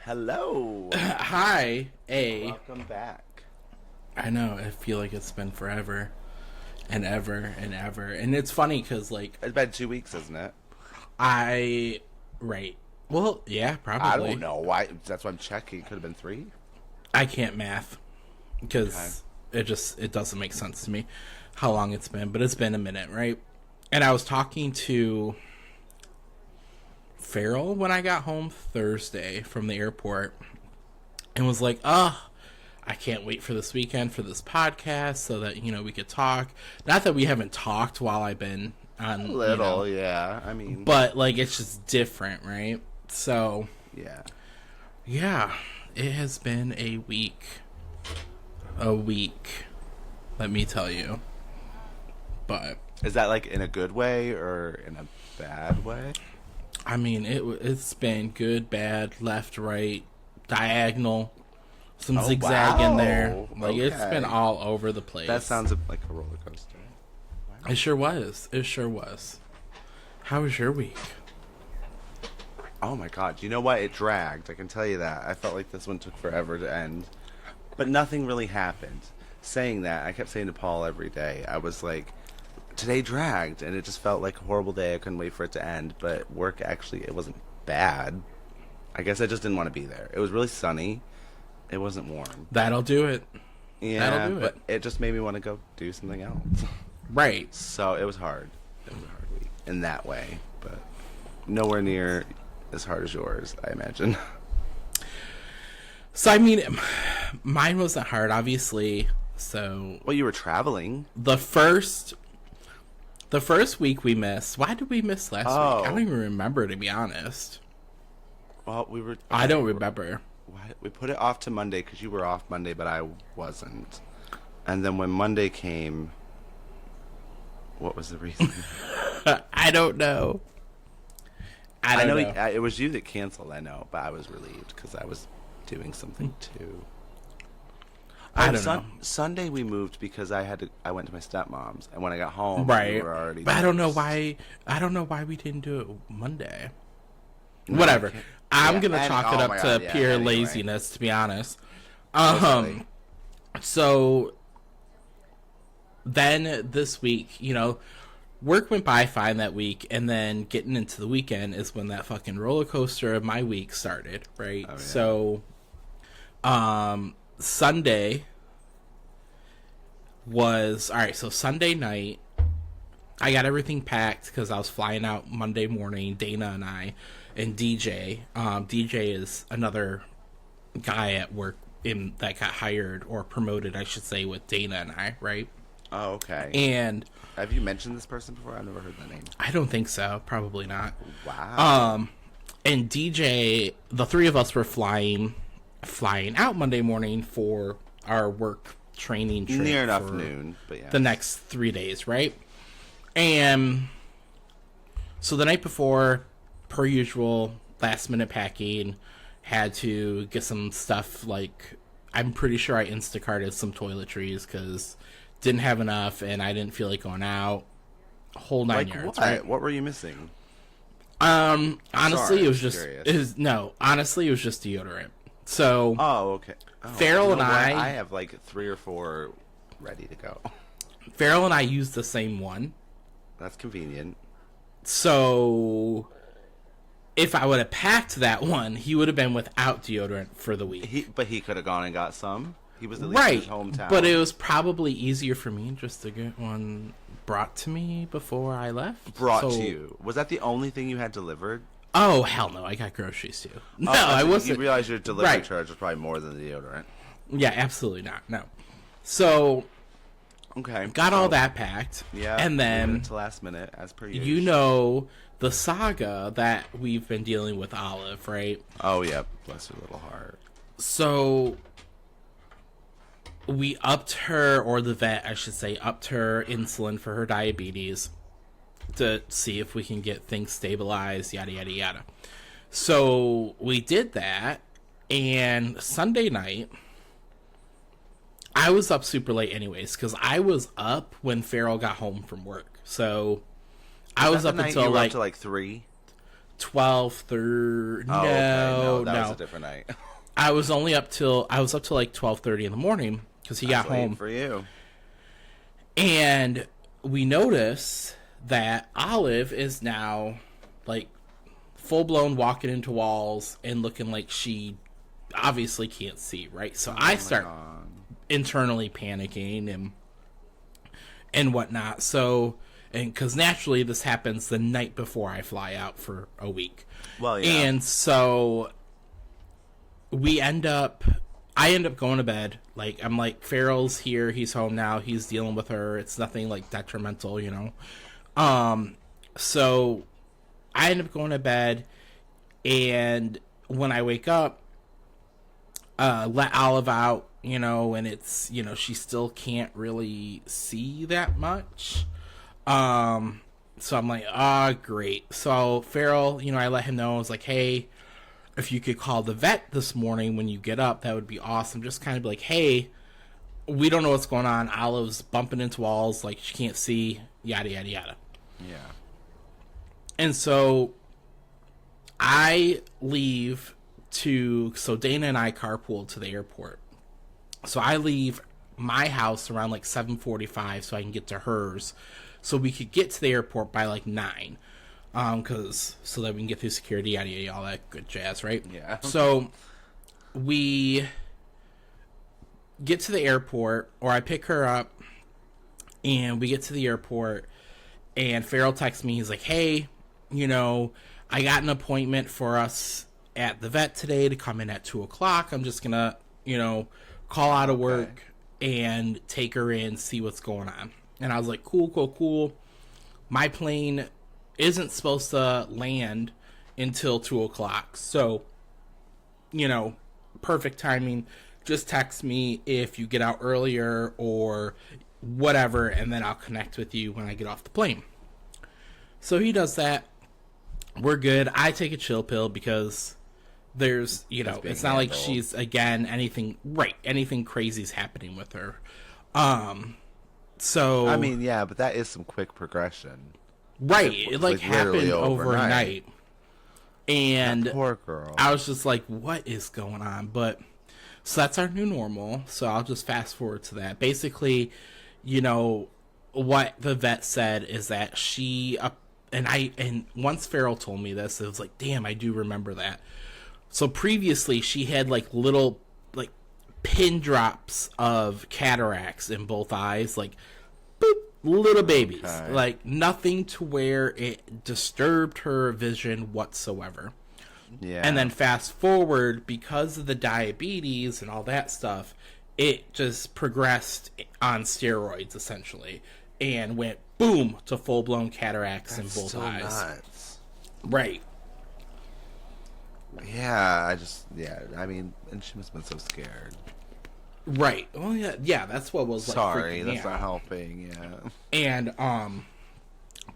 Hello. Hi, Welcome back. I know, I feel like it's been forever and ever and ever. And it's funny because, like, It's been 2 weeks, isn't it? right. Well, yeah, probably. I don't know why. That's why I'm checking. It could have been 3. I can't math because it doesn't make sense to me how long it's been. But it's been a minute, right? And I was talking to Farrell when I got home Thursday from the airport and was like, I can't wait for this weekend for this podcast so that, we could talk. Not that we haven't talked while I've been on. A little, yeah. I mean. But, like, it's just different, right? So. Yeah. It has been a week. Let me tell you. But. Is that, like, in a good way or in a bad way? I mean, it's been good, bad, left, right, diagonal. Some zigzag in there. Like, It's been all over the place. That sounds like a roller coaster. Wow. It sure was. How was your week? Oh my god. You know what? It dragged. I can tell you that. I felt like this one took forever to end. But nothing really happened. Saying that, I kept saying to Paul every day, I was like, today dragged. And it just felt like a horrible day. I couldn't wait for it to end. But work actually, it wasn't bad. I guess I just didn't want to be there. It was really sunny. It wasn't warm. That'll do it. Yeah, That'll do but it just made me want to go do something else. Right. So it was hard. It was a hard week in that way, but nowhere near as hard as yours, I imagine. So, I mean, mine wasn't hard, obviously. So. Well, you were traveling. The first week we missed. Why did we miss last week? I don't even remember, to be honest. Well, we were. I don't remember. We put it off to Monday because you were off Monday, but I wasn't. And then when Monday came, what was the reason? I don't know. I know. It was you that canceled, I know, but I was relieved because I was doing something too. I don't know. Sunday we moved because I went to my stepmom's, and when I got home, right. We were already. But I don't know why we didn't do it Monday. No, whatever. I'm gonna chalk it up to pure laziness, to be honest. So then this week, work went by fine that week, and then getting into the weekend is when that fucking roller coaster of my week started, right? Oh, yeah. So, Sunday was alright. So Sunday night, I got everything packed because I was flying out Monday morning. Dana and I. And DJ. DJ is another guy at work that got hired or promoted, I should say, with Dana and I, right? Oh, okay. And have you mentioned this person before? I've never heard that name. I don't think so. Probably not. Wow. And DJ, the three of us were flying out Monday morning for our work training trip. Near enough noon, but yeah. The next 3 days, right? And so the night before, per usual, last minute packing, had to get some stuff, like, I'm pretty sure I Instacarted some toiletries because didn't have enough and I didn't feel like going out. Whole 9 yards. What? Right? What were you missing? Honestly, Sorry, it was just honestly, it was just deodorant. So okay. Farrell and I have like 3 or 4 ready to go. Farrell and I used the same one. That's convenient. So if I would have packed that one, he would have been without deodorant for the week. But he could have gone and got some. He was at least in his hometown. But it was probably easier for me just to get one brought to me before I left. Brought to you. Was that the only thing you had delivered? Oh, hell no. I got groceries too. No, I wasn't. You realize your delivery charge was probably more than the deodorant. Yeah, absolutely not. No. So, okay, got all that packed. Yeah, and then to last minute, as per usual. The saga that we've been dealing with Olive, right? Oh yeah, bless her little heart. So we upped her, or the vet, I should say, upped her insulin for her diabetes to see if we can get things stabilized, yada, yada, yada. So we did that, and Sunday night, I was up super late anyways, because I was up when Farrell got home from work. So I was up until like 3. 12:30. Oh, okay. No, That was no. a different night. I was up till like 12:30 in the morning because he got Late home. for you. And we notice that Olive is now like full blown walking into walls and looking like she obviously can't see, right? So I start internally panicking and whatnot. So, and because naturally this happens the night before I fly out for a week. Well, yeah. And so I end up going to bed. Like, I'm like, Farrell's here, he's home now, he's dealing with her, it's nothing like detrimental, you know. So I end up going to bed, and when I wake up, let Olive out, you know, and it's, you know, she still can't really see that much. So I'm like, great. So Farrell, you know, I let him know, I was like, hey, if you could call the vet this morning when you get up, that would be awesome. Just kind of be like, hey, we don't know what's going on. Olive's bumping into walls, like she can't see, yada, yada, yada. Yeah. And so I leave so Dana and I carpool to the airport. So I leave my house around like 7:45 so I can get to hers. So we could get to the airport by like 9. So that we can get through security, yada, yada, all that good jazz, right? Yeah. So we get to the airport, or I pick her up, and we get to the airport, and Farrell texts me. He's like, hey, you know, I got an appointment for us at the vet today to come in at 2 o'clock. I'm just going to, you know, call out of work and take her in, see what's going on. And I was like, cool. My plane isn't supposed to land until 2 o'clock. So, you know, perfect timing. Just text me if you get out earlier or whatever, and then I'll connect with you when I get off the plane. So he does that. We're good. I take a chill pill because there's, you know, it's not like she's, again, anything crazy's happening with her. So I mean, yeah, but that is some quick progression. Right. It like happened overnight. And that poor girl. I was just like, what is going on? But so that's our new normal. So I'll just fast forward to that. Basically, you know, what the vet said is that she and once Farrell told me this, it was like, damn, I do remember that. So previously she had like little like pin drops of cataracts in both eyes, like boop, little babies. Okay. Like nothing to where it disturbed her vision whatsoever. Yeah. And then fast forward, because of the diabetes and all that stuff, it just progressed on steroids essentially and went boom to full-blown cataracts in both eyes. Nuts. Right. Yeah, I mean, and she must have been so scared. Right. Well, yeah, that's what was like. Sorry, that's not helping, yeah. And,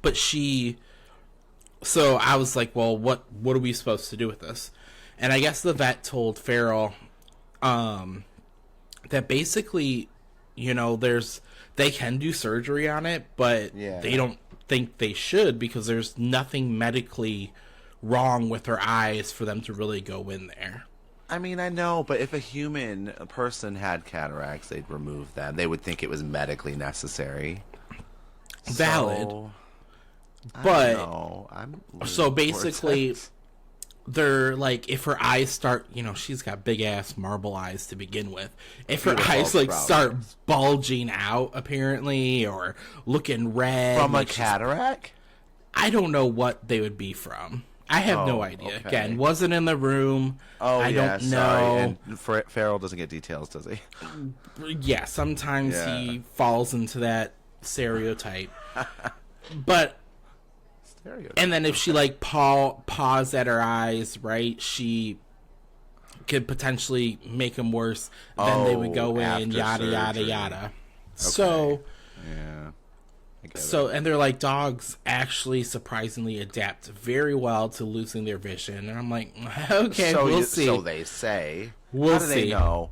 but so I was like, well, what are we supposed to do with this? And I guess the vet told Farrell, that basically, you know, they can do surgery on it, but they don't think they should because there's nothing medically wrong with her eyes for them to really go in there. I mean, I know, but if a person had cataracts, they'd remove them. They would think it was medically necessary. Valid. So, but so basically they're like, if her eyes start, you know, she's got big ass marble eyes to begin with. If her eyes like start bulging out apparently or looking red from like a cataract, I don't know what they would be from. I have no idea. Okay. Again, wasn't in the room. I don't know. And Farrell doesn't get details, does he? Yeah, sometimes he falls into that stereotype. But and then if she like paws at her eyes, right, she could potentially make them worse. Then they would go in, yada surgery. Yada yada. Okay. So yeah. And they're like, dogs actually surprisingly adapt very well to losing their vision. And I'm like, okay, we'll see. So they say. We'll How do see. They know?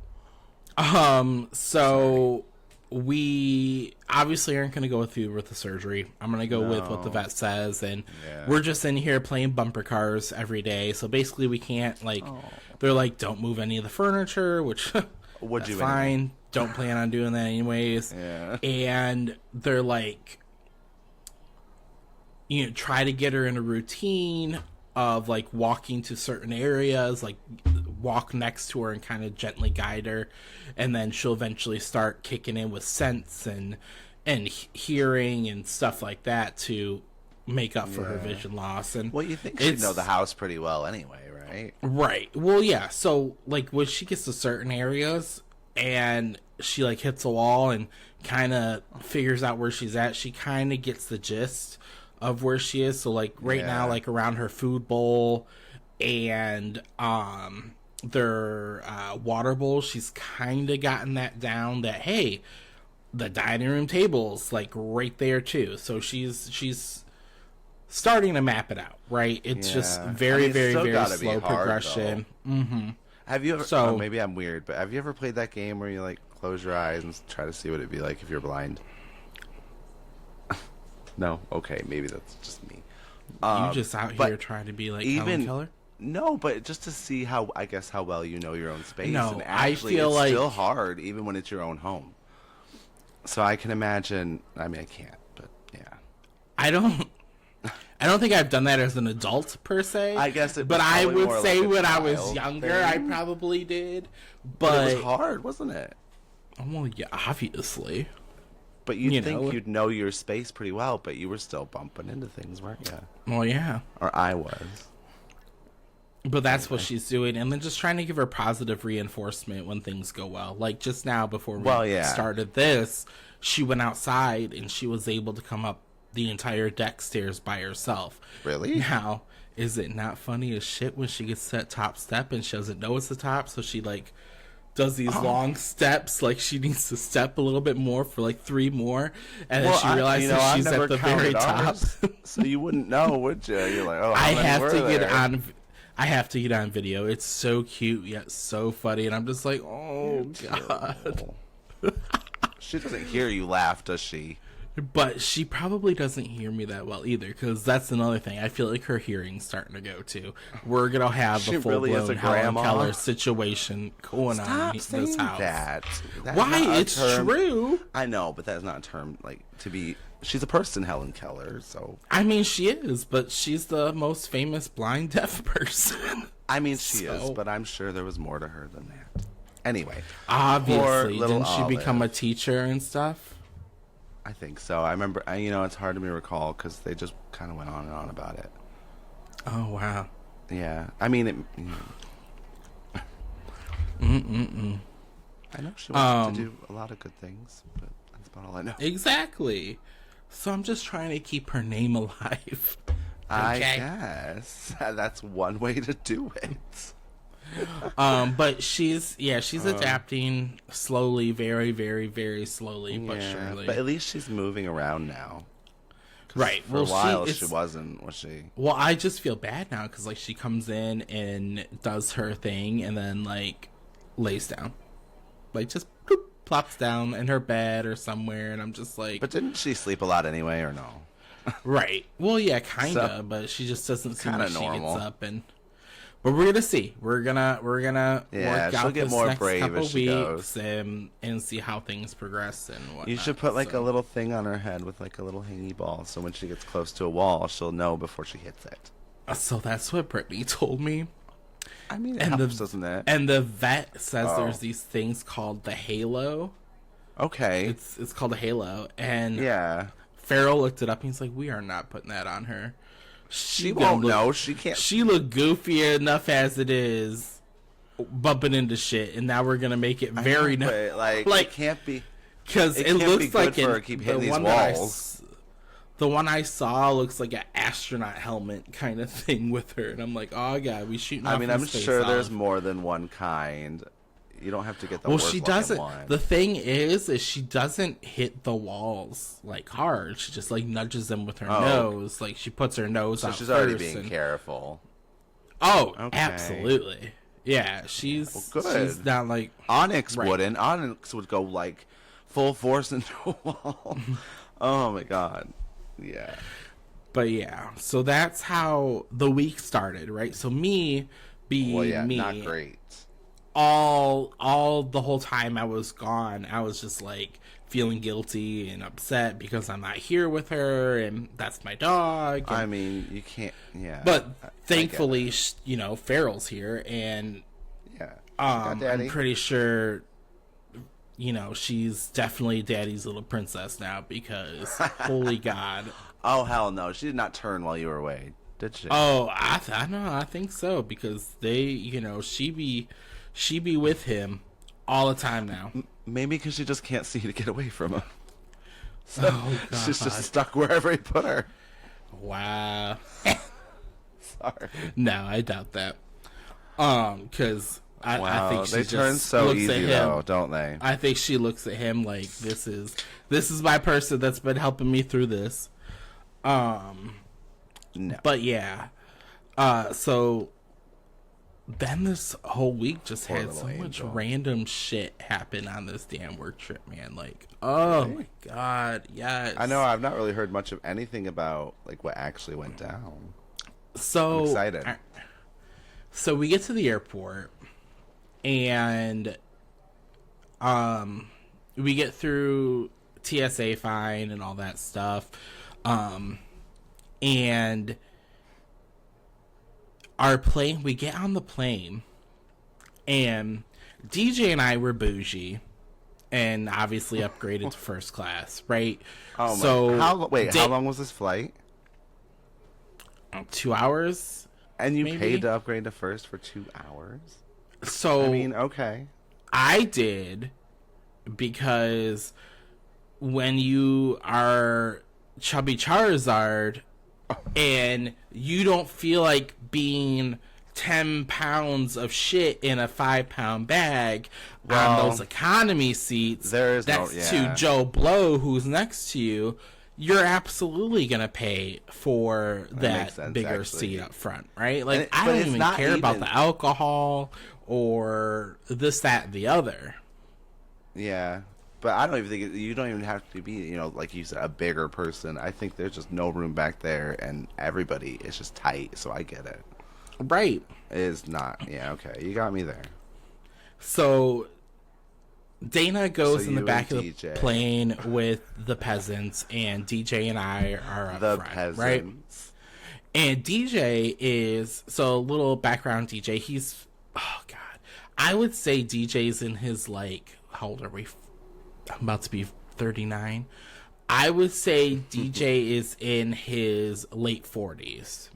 So we obviously aren't going to go through with the surgery. I'm going to go with what the vet says, and we're just in here playing bumper cars every day. So basically, we can't they're like, don't move any of the furniture, which that's fine. Anyway. Don't plan on doing that anyways. Yeah. And they're like, try to get her in a routine of like walking to certain areas, like walk next to her and kind of gently guide her, and then she'll eventually start kicking in with sense and hearing and stuff like that to make up for her vision loss. And well, you think she'd know the house pretty well anyway, right? Right. Well, yeah. So like when she gets to certain areas and she like hits a wall and kind of figures out where she's at, she kind of gets the gist of where she is. So like right now, like around her food bowl and their water bowl, she's kind of gotten that down, that hey, the dining room table's like right there too. So she's starting to map it out, right? It's just very slow progression. Mm-hmm. Have you ever, maybe I'm weird, but have you ever played that game where you like close your eyes and try to see what it'd be like if you're blind? No? Okay, maybe that's just me. You just out here trying to be like Helen Keller? No, but just to see how well you know your own space. No, and actually, I feel it's like still hard, even when it's your own home. So I can imagine. I mean, I can't, but yeah. I don't think I've done that as an adult per se. I guess it. But I would say like when I was younger, I probably did. But it was hard, wasn't it? Well, yeah, obviously. But you'd think you'd know your space pretty well, but you were still bumping into things, weren't you? Well, yeah. Or I was. But that's what she's doing, and then just trying to give her positive reinforcement when things go well. Like just now, before we started this, she went outside and she was able to come up the entire deck stairs by herself. Really? Now, is it not funny as shit when she gets to that top step and she doesn't know it's the top, so she like does these long steps, like she needs to step a little bit more for like 3 more, and then she realizes she's at the very top. So you wouldn't know, would you? You're like, oh, I have to get on video. It's so cute yet so funny, and I'm just like, oh god. She doesn't hear you laugh, does she? But she probably doesn't hear me that well either, because that's another thing. I feel like her hearing's starting to go too. We're gonna have the full-blown Helen Keller situation going on in this house. That's why? It's true. I know, but that's not a term like to be. She's a person, Helen Keller. So I mean, she is, but she's the most famous blind deaf person. I mean, she is, but I'm sure there was more to her than that. Anyway, obviously, didn't she become a teacher and stuff? I think so. I remember, it's hard to me recall because they just kind of went on and on about it. Oh, wow. Yeah. I mean, I know she wanted to do a lot of good things, but that's about all I know. Exactly. So I'm just trying to keep her name alive. Okay? I guess. That's one way to do it. But she's adapting slowly, very, very, very slowly, but surely. But at least she's moving around now. Right. For a while, she wasn't, was she? Well, I just feel bad now because like she comes in and does her thing and then like lays down, like just bloop, plops down in her bed or somewhere, and I'm just like. But didn't she sleep a lot anyway, or no? Right. Well, yeah, kinda, but she just doesn't seem like she gets up and. But we're gonna see. We're gonna work out get this more next brave couple as she weeks goes. and see how things progress and whatnot. You should put like a little thing on her head with like a little hangy ball, so when she gets close to a wall, she'll know before she hits it. So that's what Brittany told me. I mean, it helps, doesn't it? And the vet says there's these things called the halo. Okay. It's called a halo, and yeah. Farrell looked it up and he's like, "We are not putting that on her. She won't know. She can't. She looked goofy enough as it is, bumping into shit, and now we're gonna make it very like it can't be because it looks like for her to keep hitting these walls. The one I saw looks like an astronaut helmet kind of thing with her, and I'm like, oh god, we shooting. I mean, I'm sure there's more than one kind. You don't have to get the worst she doesn't. one. The thing is she doesn't hit the walls like hard. She just like nudges them with her nose. Like she puts her nose out. So she's already being careful. Oh, okay. Absolutely. Yeah, she's good. She's not like Onyx wouldn't. Onyx would go like full force into a wall. Oh my god. Yeah. But yeah, so that's how the week started, right? So me being Well, yeah, me, not great. all the whole time I was gone, I was just like feeling guilty and upset because I'm not here with her, and that's my dog. And, I mean, you can't. Yeah. but I thankfully, get it. you know, Farrell's here, and Yeah. She got daddy. I'm pretty sure, you know, she's definitely daddy's little princess now because holy god. Oh hell no! She did not turn while you were away, did she? Oh, I know. I think so because they, you know, she be with him all the time now. Maybe because she just can't see to get away from him. So Oh god. she's just stuck wherever he put her. Wow. Sorry. No, I doubt that. Because I Wow, think she they just turn so looks easy at him. though, don't they? I think she looks at him like this is my person that's been helping me through this. No. But yeah. So then this whole week just Poor had so little much angel. random shit happen on this damn work trip, man. Like, oh Really? my god, yes. I know I've not really heard much of anything about like what actually went down. So I'm excited. So we get to the airport and we get through TSA fine and all that stuff. And our plane, we get on the plane, and DJ and I were bougie, and obviously upgraded to first class, right? Oh my! So how long was this flight? 2 hours. And you Maybe. paid to upgrade to first for 2 hours? So I mean, okay. I did because when you are Chubby Charizard and you don't feel like being 10 pounds of shit in a 5-pound bag Well, on those economy seats there is no- next yeah. to Joe Blow who's next to you, you're absolutely gonna pay for makes that sense, bigger actually. seat up front, right? Like I but don't it's even not care about even- the alcohol or this, that, and the other. Yeah. But I don't even think you don't even have to be, like you said, a bigger person. I think there's just no room back there, and everybody is just tight. So I get it. Right. It is not. Yeah. Okay. You got me there. So Dana goes So in the you back of and the DJ. plane with the peasants, and DJ and I are up The front, peasants. right? And DJ is, so a little background. DJ, he's, oh god, I would say DJ's in his, like, how old are we? I'm about to be 39. I would say DJ is in his late 40s.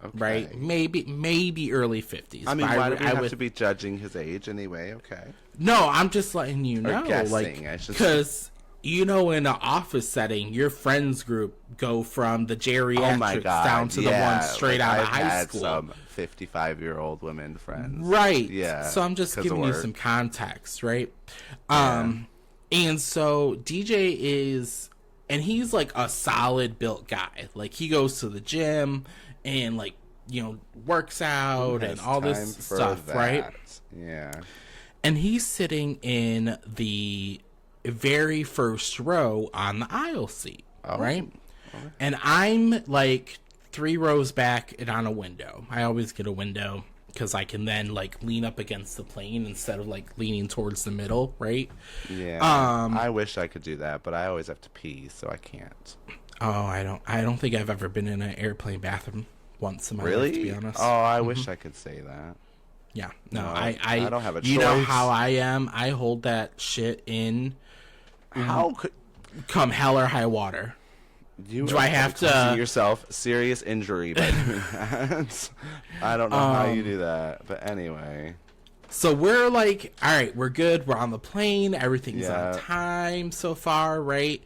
Okay. Right, maybe early 50s. I mean, but why do we have would- to be judging his age anyway? Okay. No, I'm just letting you Or know, guessing, I should because in an office setting, your friends group go from the geriatrics Oh my god. down to the yeah, ones straight like, out of I've high had school. some 55-year-old women friends. Right. Yeah. So I'm just 'cause of giving you work. some context, right? And so DJ is, and he's like a solid built guy. Like he goes to the gym and like, works out and Has all time this for stuff, right? that. Yeah. And he's sitting in the very first row on the aisle seat, Oh. right? And I'm like 3 rows back and on a window. I always get a window because I can then like lean up against the plane instead of like leaning towards the middle, right? Yeah. I wish I could do that, but I always have to pee, so I can't. Oh, I don't think I've ever been in an airplane bathroom once in my Really? life, to be honest. Oh, I wish I could say that. Yeah, no, No, I don't have a You know choice. how I am. I hold that shit in How could come hell or high water. you Do I have to- causing yourself serious injury by doing that? I don't know how you do that, but anyway. So we're like, all right, we're good. We're on the plane. Everything's Yeah. on time so far, right?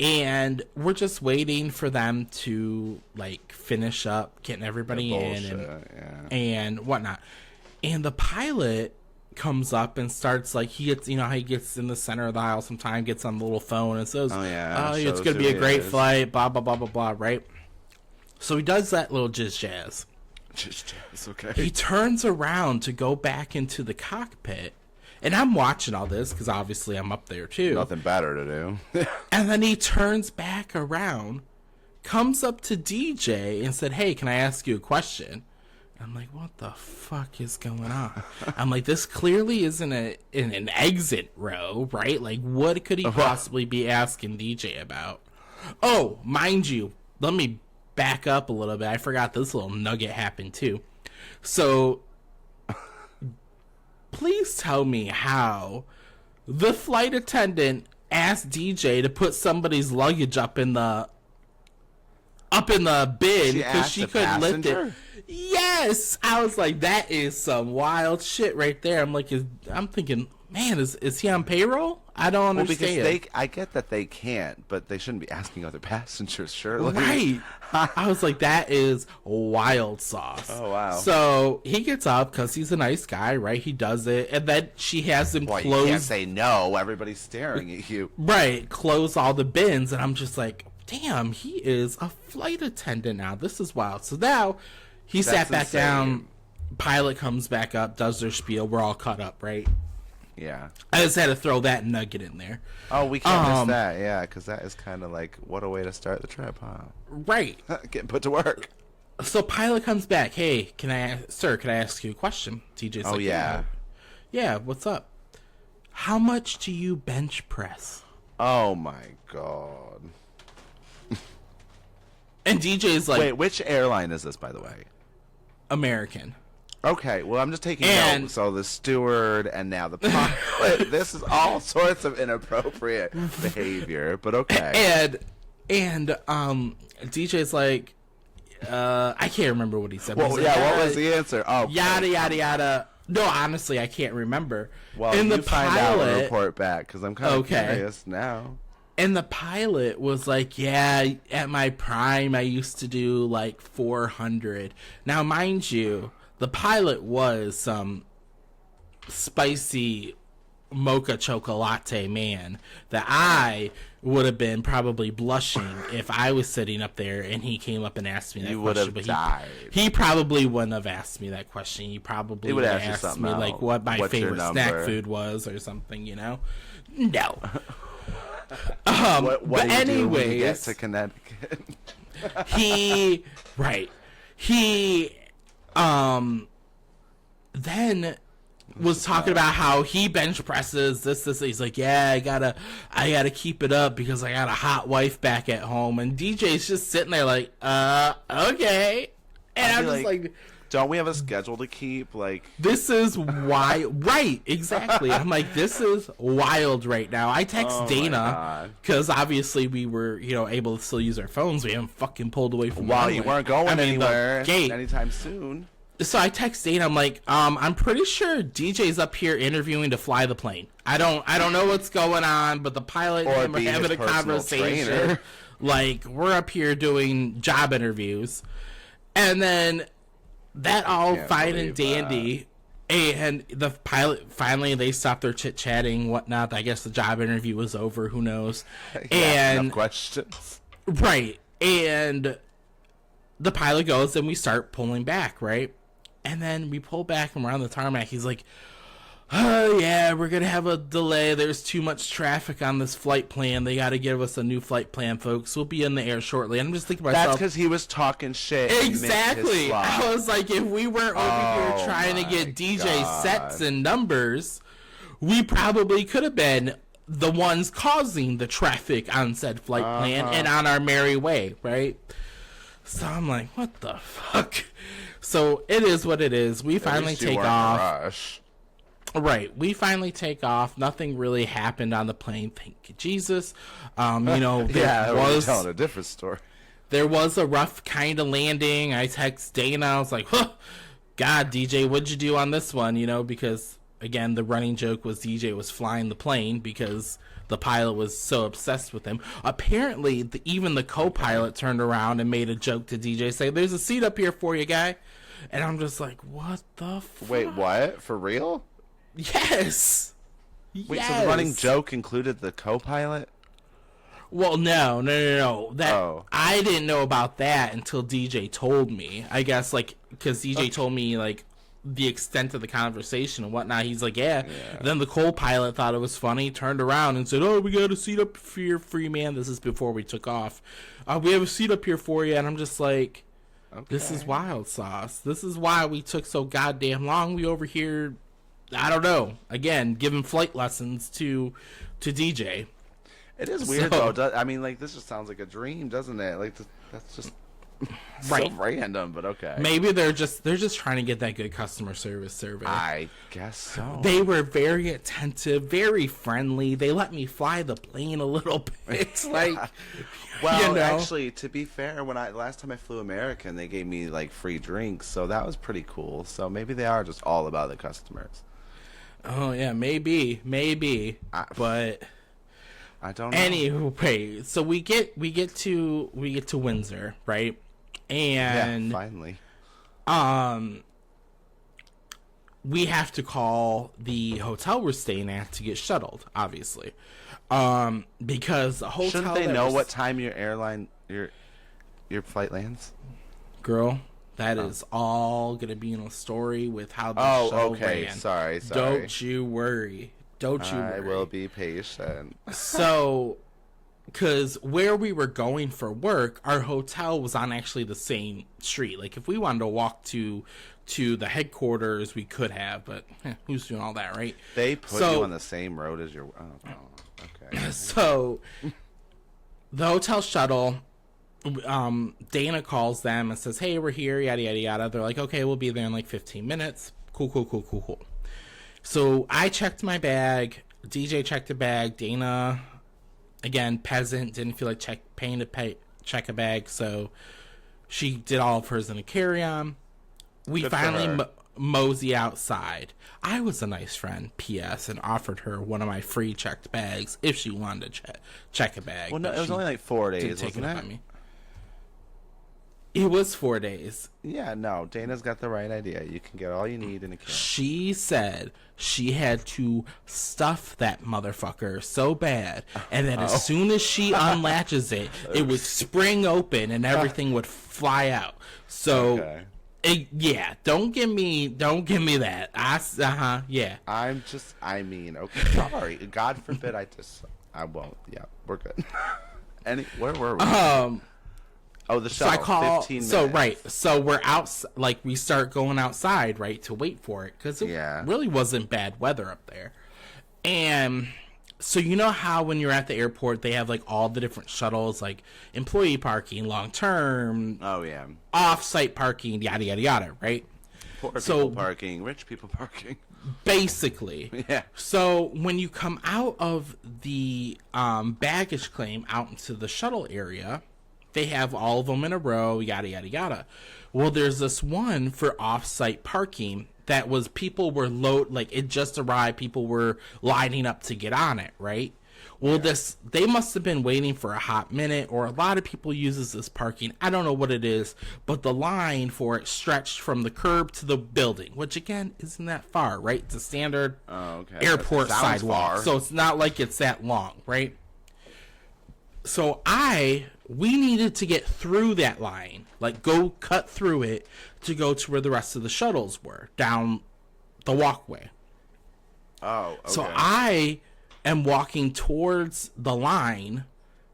And we're just waiting for them to like finish up getting everybody in Bullshit, yeah. and whatnot. And the pilot comes up and starts like he gets, how he gets in the center of the aisle sometime, gets on the little phone and says, Oh, yeah, it's shows gonna who be a he great is. flight, blah blah blah blah blah, right? So he does that little jazz. Just jazz, okay. He turns around to go back into the cockpit, And I'm watching all this because obviously I'm up there too. Nothing better to do. And then he turns back around, comes up to DJ and said, "Hey, can I ask you a question?" I'm like, what the fuck is going on? I'm like, this clearly isn't in an exit row, right? Like, what could he possibly be asking DJ about? Oh, mind you, let me back up a little bit. I forgot this little nugget happened too. So, please tell me how the flight attendant asked DJ to put somebody's luggage up in the bin because she couldn't lift it. Yes, I was like, that is some wild shit right there. I'm thinking, man, is he on payroll? I don't understand. Well, because I get that they can't, but they shouldn't be asking other passengers, surely. Right. I was like, that is wild sauce. Oh, wow. So he gets up because he's a nice guy, right? He does it, and then she has him close. You can't say no. Everybody's staring at you. Right. Close all the bins, and I'm just like, damn, he is a flight attendant now. This is wild. So now he sat back down. Pilot comes back up, does their spiel. We're all caught up, right? Yeah. I just had to throw that nugget in there. Oh, we can't miss that. Yeah, because that is kind of like, what a way to start the trip, huh? Right. Getting put to work. So pilot comes back. Hey, can I ask you a question? TJ's like, yeah, what's up? How much do you bench press? Oh my god. And DJ's like, wait, which airline is this, by the way? American. Okay, well, I'm just taking note. So the steward and now the pilot. This is all sorts of inappropriate behavior, but okay. And DJ's like, I can't remember what he said. Well, yeah, what was the answer? Oh, yada yada yada. No, honestly, I can't remember. Well, and the find out and report back because I'm kind of curious now. And the pilot was like, yeah, at my prime, I used to do like 400. Now, mind you, the pilot was some spicy mocha chocolate man that I would have been probably blushing if I was sitting up there and he came up and asked me that question. You would have died. He probably wouldn't have asked me that question. He probably would have asked me like what my favorite snack food was or something, you know? No. What but do you anyways, do when you get to Connecticut? he then was talking about how he bench presses this. He's like, yeah, I gotta keep it up because I got a hot wife back at home. And DJ's just sitting there like, okay. And I'm just like, don't we have a schedule to keep? Like, this is wild. Right, exactly. I'm like, this is wild right now. I text Dana because obviously we were, able to still use our phones. We haven't fucking pulled away from. Well, you weren't going anywhere anytime soon. So I text Dana. I'm like, I'm pretty sure DJ's up here interviewing to fly the plane. I don't know what's going on, but the pilot and him are having a conversation. Trainer. Like, we're up here doing job interviews, and then. That all fine and dandy, and the pilot finally they stopped their chit chatting, whatnot. I guess the job interview was over. Who knows? And enough questions, right? And the pilot goes, and we start pulling back, right? And then we pull back, and we're on the tarmac. He's like, "Oh yeah, we're gonna have a delay. There's too much traffic on this flight plan. They got to give us a new flight plan, folks. We'll be in the air shortly." And I'm just thinking to myself, that's because he was talking shit. Exactly. I was like, if we weren't over here trying to get DJ sets and numbers, we probably could have been the ones causing the traffic on said flight plan and on our merry way, right? So I'm like, what the fuck? So it is what it is. We finally take off. Right, we finally take off. Nothing really happened on the plane. Thank you, Jesus. There was telling a different story. There was a rough kind of landing. I text Dana. I was like, God, DJ, what'd you do on this one? Because again, the running joke was DJ was flying the plane because the pilot was so obsessed with him. Apparently, even the co-pilot turned around and made a joke to DJ, saying, "There's a seat up here for you, guy." And I'm just like, what the fuck? Wait, what? For real? Yes. Wait, so the running joke included the co-pilot? Well, no. I didn't know about that until DJ told me. I guess, because DJ told me, the extent of the conversation and whatnot. He's like, yeah. Then the co-pilot thought it was funny, turned around and said, oh, we got a seat up here for you, man. This is before we took off. We have a seat up here for you. And I'm just like, this is wild sauce. This is why we took so goddamn long. We over here, I don't know, again, giving flight lessons to DJ. It is weird, though. I mean, like, this just sounds like a dream, doesn't it? Like, that's just so random, but okay. Maybe they're just trying to get that good customer service survey. I guess so. They were very attentive, very friendly. They let me fly the plane a little bit. It's like, well, you know. Actually, to be fair, last time I flew American, they gave me like free drinks, so that was pretty cool. So maybe they are just all about the customers. Oh yeah, maybe, but I don't know. Anyway, so we get to Windsor, right? And finally. We have to call the hotel we're staying at to get shuttled, obviously. Because the hotel, shouldn't they know what time your airline your flight lands? Girl, that is all gonna be in a story with how the show ran. Sorry. Don't you worry. I will be patient. So, because where we were going for work, our hotel was on actually the same street. Like, if we wanted to walk to the headquarters, we could have, but who's doing all that, right? They put you on the same road as your... Oh, okay. So, the hotel shuttle, Dana calls them and says, hey, we're here, yada, yada, yada. They're like, okay, we'll be there in like 15 minutes. Cool. So I checked my bag. DJ checked a bag. Dana, again, peasant, didn't feel like paying to check a bag, so she did all of hers in a carry-on. We finally mosey outside. I was a nice friend, P.S., and offered her one of my free checked bags if she wanted to check a bag. Well, no, it was only like 4 days, wasn't it? On me. It was 4 days. Yeah, no, Dana's got the right idea. You can get all you need in a can. She said she had to stuff that motherfucker so bad, and that as soon as she unlatches it, it would spring open and everything would fly out. So, don't give me that. Yeah. Okay, sorry. God forbid I won't. Yeah, we're good. Where were we? Oh, the shuttle. So I call. 15 minutes. So right. So we're out. Like we start going outside, right, to wait for it because it really wasn't bad weather up there. And so you know how when you're at the airport, they have like all the different shuttles, like employee parking, long term. Oh yeah. Off-site parking, yada yada yada, right? Poor people parking, rich people parking. Basically. Yeah. So when you come out of the baggage claim out into the shuttle area, they have all of them in a row, yada, yada, yada. Well, there's this one for off-site parking that was people were like it just arrived, people were lining up to get on it, right? Well, they must have been waiting for a hot minute, or a lot of people uses this parking. I don't know what it is, but the line for it stretched from the curb to the building, which again isn't that far, right? It's a standard airport sidewalk, so it's not like it's that long, right? So we needed to get through that line, like go cut through it to go to where the rest of the shuttles were, down the walkway. Oh, okay. So I am walking towards the line,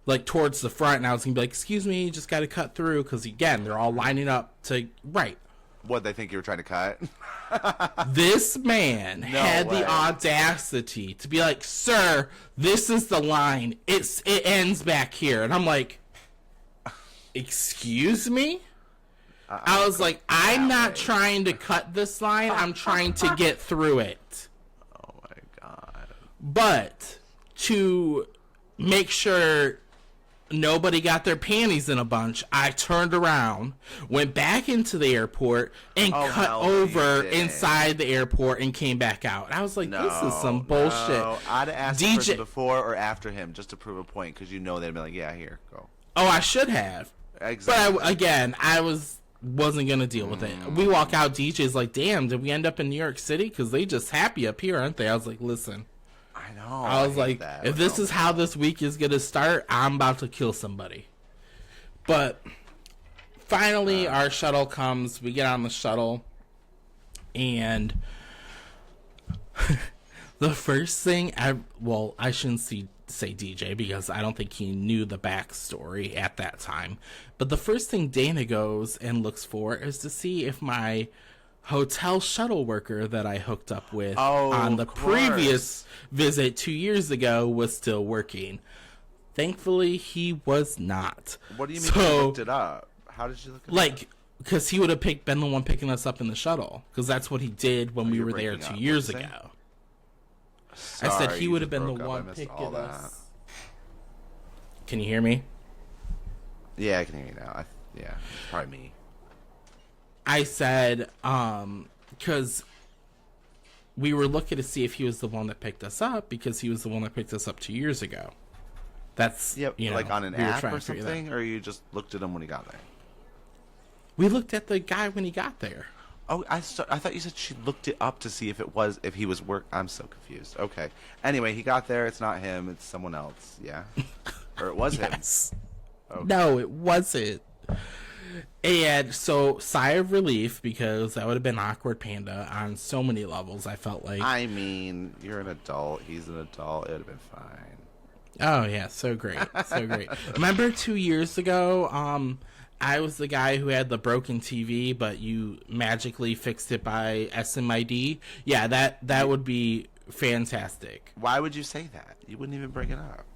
like towards the front, and I was going to be like, excuse me, just got to cut through, because again, they're all lining up to, right. What, they think you were trying to cut? This man had the audacity to be like, sir, this is the line. It ends back here. And I'm like, excuse me? I was like, I'm not trying to cut this line. I'm trying to get through it. Oh, my God. But to make sure nobody got their panties in a bunch, I turned around, went back into the airport, and cut over inside the airport and came back out. I was like, this is some bullshit. No. I'd have asked the person before or after him just to prove a point, because they'd be like, yeah, here, go. Oh, I should have. Exactly. But I wasn't going to deal with it. We walk out, DJ's like, damn, did we end up in New York City? Because they just happy up here, aren't they? I was like, listen. I know. I was like, if this is how this week is going to start, I'm about to kill somebody. But finally, our shuttle comes. We get on the shuttle. And the first thing I shouldn't say DJ because I don't think he knew the backstory at that time. But the first thing Dana goes and looks for is to see if my hotel shuttle worker that I hooked up with on the previous visit 2 years ago was still working. Thankfully, he was not. What do you mean you looked it up? How did you look it up? Like, because he would have been the one picking us up in the shuttle. Because that's what he did when we were there 2 years ago. Sorry, I said he would have been the one picking us. Can you hear me? Yeah, I can hear you now. Yeah, it's probably me. I said, because we were looking to see if he was the one that picked us up, because he was the one that picked us up 2 years ago. That's, like on an app or something, or you just looked at him when he got there? We looked at the guy when he got there. Oh, I thought you said she looked it up to see if he was work. I'm so confused. Okay. Anyway, he got there. It's not him. It's someone else. Yeah. Or it was him. Okay. No, it wasn't. And so, sigh of relief, because that would have been awkward, Panda, on so many levels, I felt like. I mean, you're an adult. He's an adult. It would have been fine. Oh, yeah. So great. So great. Remember 2 years ago, I was the guy who had the broken TV, but you magically fixed it by SMID? Yeah, that would be fantastic. Why would you say that? You wouldn't even bring it up.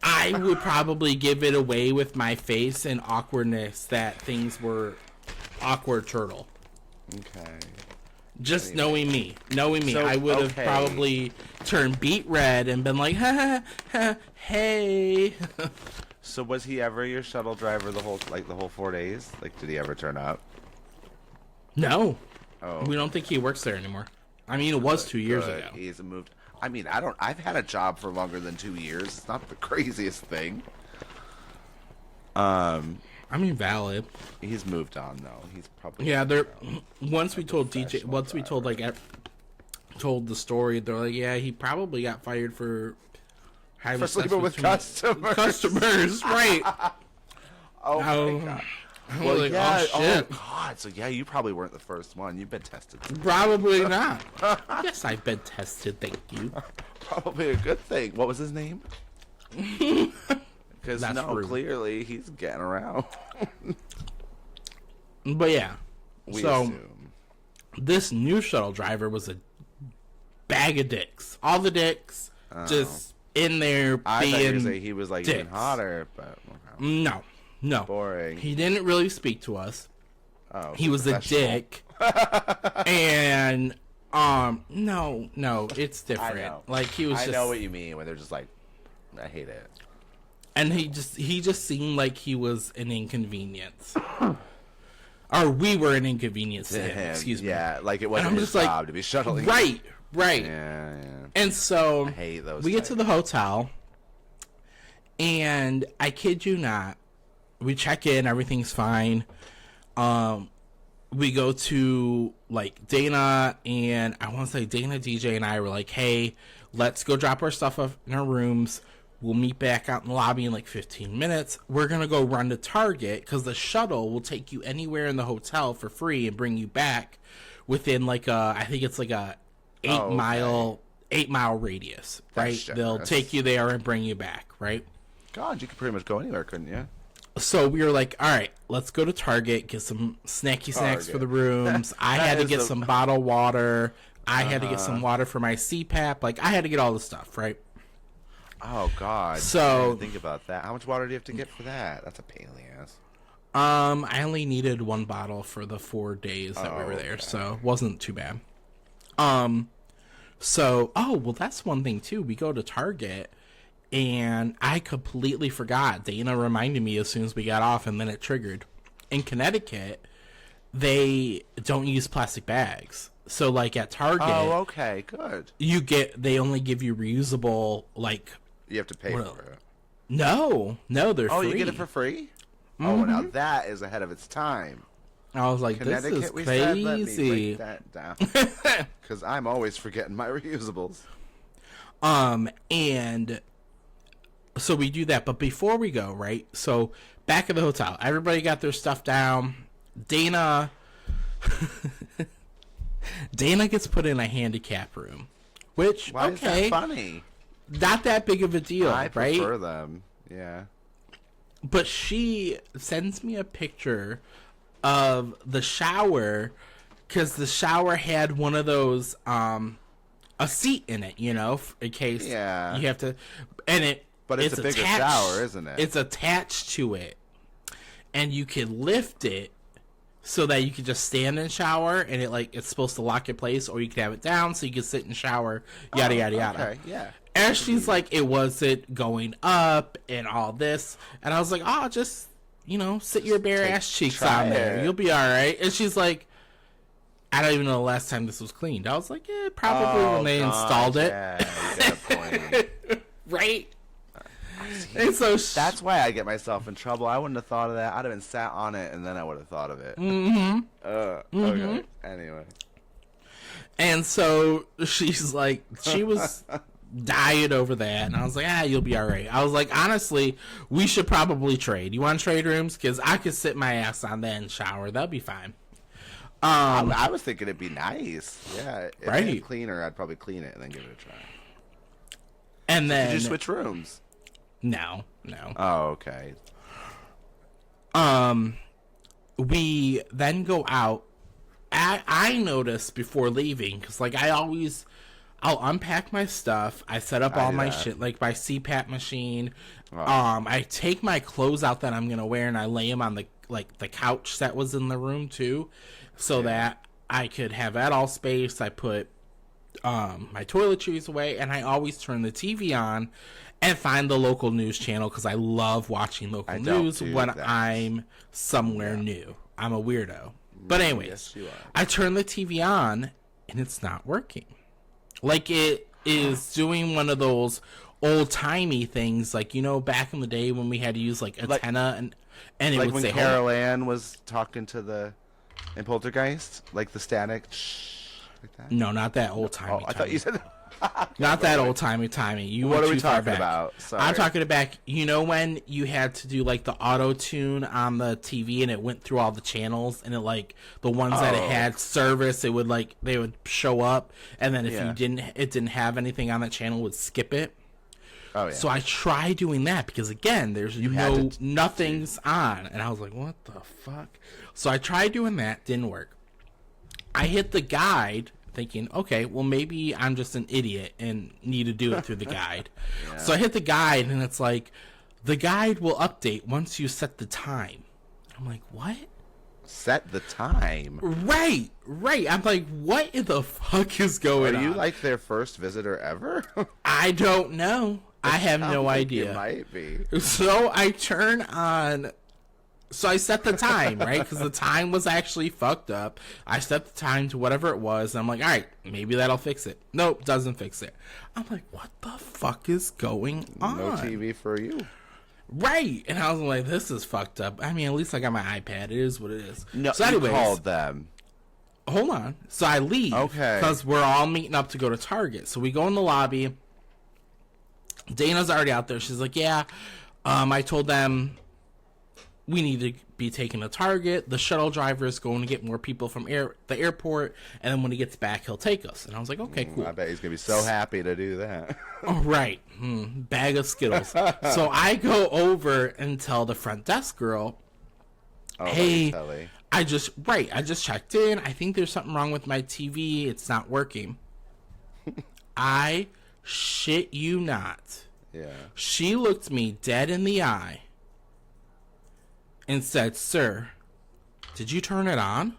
I would probably give it away with my face and awkwardness that things were awkward turtle. Okay. Just knowing me, So, I would have probably turned beet red and been like, ha, ha, ha, hey. So was he ever your shuttle driver the whole 4 days? Like, did he ever turn up? No. Oh. We don't think he works there anymore. I mean, it was 2 years ago. He's moved. I mean, I've had a job for longer than 2 years. It's not the craziest thing. I mean, valid. He's moved on though. He's probably once we told told the story, they're like, yeah, he probably got fired for sleeping with customers. Customers, right? Oh my god. Well, like, yeah. Oh shit. Oh god. So yeah, you probably weren't the first one. You've been tested. Probably not. Yes, I've been tested. Thank you. Probably a good thing. What was his name? Because clearly he's getting around. But yeah, we assume. This new shuttle driver was a bag of dicks. All the dicks just in there I being thought you were saying he was like dicks. even hotter, but No. Boring. He didn't really speak to us. Oh, he was a dick. And no, it's different. I know. Like he was. I know what you mean when they're just like, I hate it. And he just seemed like he was an inconvenience. Or we were an inconvenience to him. Excuse me. Yeah, like it wasn't his job to be shuttling. Right. Yeah. And so I hate those. We get to the hotel, and I kid you not, we check in, everything's fine. We go to like Dana, and I want to say Dana, DJ, and I were like, hey, let's go drop our stuff off in our rooms. We'll meet back out in the lobby in like 15 minutes. We're going to go run to Target because the shuttle will take you anywhere in the hotel for free and bring you back within like I think it's like a 8-mile radius, right? They'll take you there and bring you back, right? God, you could pretty much go anywhere, couldn't you? So we were like, all right, let's go to Target, get some snacky snacks for the rooms. I had to get some bottled water. I had to get some water for my CPAP. Like, I had to get all the stuff, right? Oh God! So I didn't think about that. How much water do you have to get for that? That's a pain in the ass. I only needed one bottle for the 4 days that we were there, so it wasn't too bad. So that's one thing too. We go to Target, and I completely forgot. Dana reminded me as soon as we got off, and then it triggered. In Connecticut, they don't use plastic bags. So, like at Target, okay, good. They only give you reusable, like. You have to pay for it. No, they're free. Oh, you get it for free? Mm-hmm. Oh, now that is ahead of its time. I was like, this is crazy. Let me break that down. Because I'm always forgetting my reusables. And so we do that. But before we go, right? So back at the hotel, everybody got their stuff down. Dana Dana gets put in a handicap room, which, Why is that funny? Not that big of a deal, I right? prefer them. Yeah. But she sends me a picture of the shower because the shower had one of those, a seat in it, you know, in case you have to, and But it's a bigger shower, isn't it? It's attached to it, and you can lift it so that you can just stand and shower, and it's supposed to lock in place, or you can have it down so you can sit and shower, yada yada yada. Okay, yeah. And she's like, it wasn't going up and all this, and I was like, oh, just sit your bare ass cheeks on there, you'll be all right. And she's like, I don't even know the last time this was cleaned. I was like, yeah, probably when they installed it. Yeah, you got a point. Right? And so that's why I get myself in trouble. I wouldn't have thought of that. I'd have been sat on it, and then I would have thought of it. Okay. Anyway. And so she's like, she was dying over that, and I was like, you'll be all right. I was like, honestly, we should probably trade. You want to trade rooms? Because I could sit my ass on that and shower. That'll be fine. I was thinking it'd be nice. Yeah. If right. it was cleaner, I'd probably clean it and then give it a try. And then... Did you switch rooms? No. Oh, okay. We then go out. I noticed before leaving, because, I'll unpack my stuff. I set up all my shit, like my CPAP machine. Oh. I take my clothes out that I'm going to wear, and I lay them on the couch that was in the room, too, so that I could have that all spaced. I put my toiletries away, and I always turn the TV on and find the local news channel, because I love watching local news when I'm somewhere new. I'm a weirdo. But anyways, yes, you are. I turn the TV on, and it's not working. It is doing one of those old-timey things, back in the day when we had to use, antenna, and it would when say... Carol Ann was talking to in Poltergeist? Like the static... Like that? No, not that old-timey. I thought you said... Not that old-timey. What are we talking about? Sorry. I'm talking about, when you had to do, the auto-tune on the TV, and it went through all the channels, and it, the ones that it had service, it would, they would show up, and then if it didn't have anything on that channel, it would skip it. Oh, yeah. So I tried doing that, because, again, there's nothing's on, and I was like, what the fuck? So I tried doing that, didn't work. I hit the guide, thinking, okay, well, maybe I'm just an idiot and need to do it through the guide. Yeah. So I hit the guide, and it's like, the guide will update once you set the time. I'm like, what? Set the time? Right. I'm like, what in the fuck is going on? Are you their first visitor ever? I don't know. I have no idea. It might be. So I turn on... So I set the time, right? Because the time was actually fucked up. I set the time to whatever it was. And I'm like, all right, maybe that'll fix it. Nope, doesn't fix it. I'm like, what the fuck is going on? No TV for you. Right. And I was like, this is fucked up. I mean, at least I got my iPad. It is what it is. No, so anyways, you called them. Hold on. So I leave. Okay. Because we're all meeting up to go to Target. So we go in the lobby. Dana's already out there. She's like, yeah, I told them... we need to be taken to Target. The shuttle driver is going to get more people from the airport, and then when he gets back, he'll take us. And I was like, okay, cool. I bet he's going to be so happy to do that. Oh, right. Bag of Skittles. So I go over and tell the front desk girl, hey, I just checked in. I think there's something wrong with my TV. It's not working. I shit you not. Yeah. She looked me dead in the eye and said, sir, did you turn it on?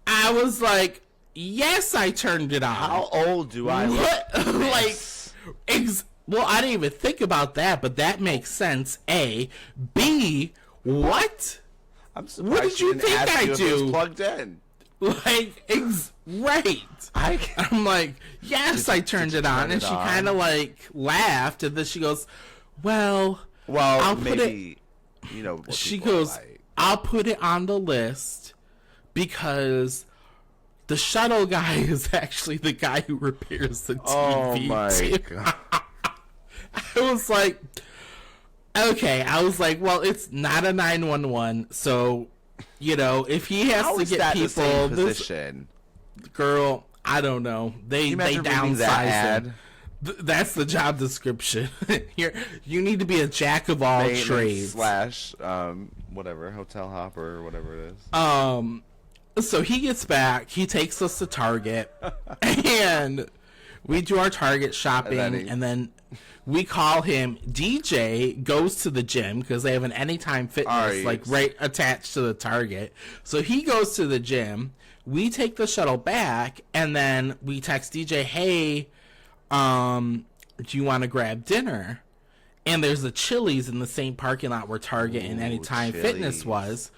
I was like, yes, I turned it on. How old do I look? Well, I didn't even think about that, but that makes sense. A. B. What? I'm surprised what did you think I do? It was plugged in. Right. I'm like, yes, I turned it on. And she kind of laughed, and then she goes, well, I'll maybe, she goes, I'll put it on the list because the shuttle guy is actually the guy who repairs the TV. Oh, my God. I was like, okay. I was like, well, it's not a 911, so You know, if he has How to is get that the people, same this position? girl, I don't know. They Reading that downsize ad? him. That's the job description. You need to be a jack of all Maintenance trades. slash whatever, hotel hopper or whatever it is. So he gets back. He takes us to Target, and we do our Target shopping, and then we call him. DJ goes to the gym because they have an Anytime Fitness like right attached to the Target. So he goes to the gym. We take the shuttle back, and then we text DJ, "Hey, do you want to grab dinner?" And there's a Chili's in the same parking lot where Target and Anytime Fitness was.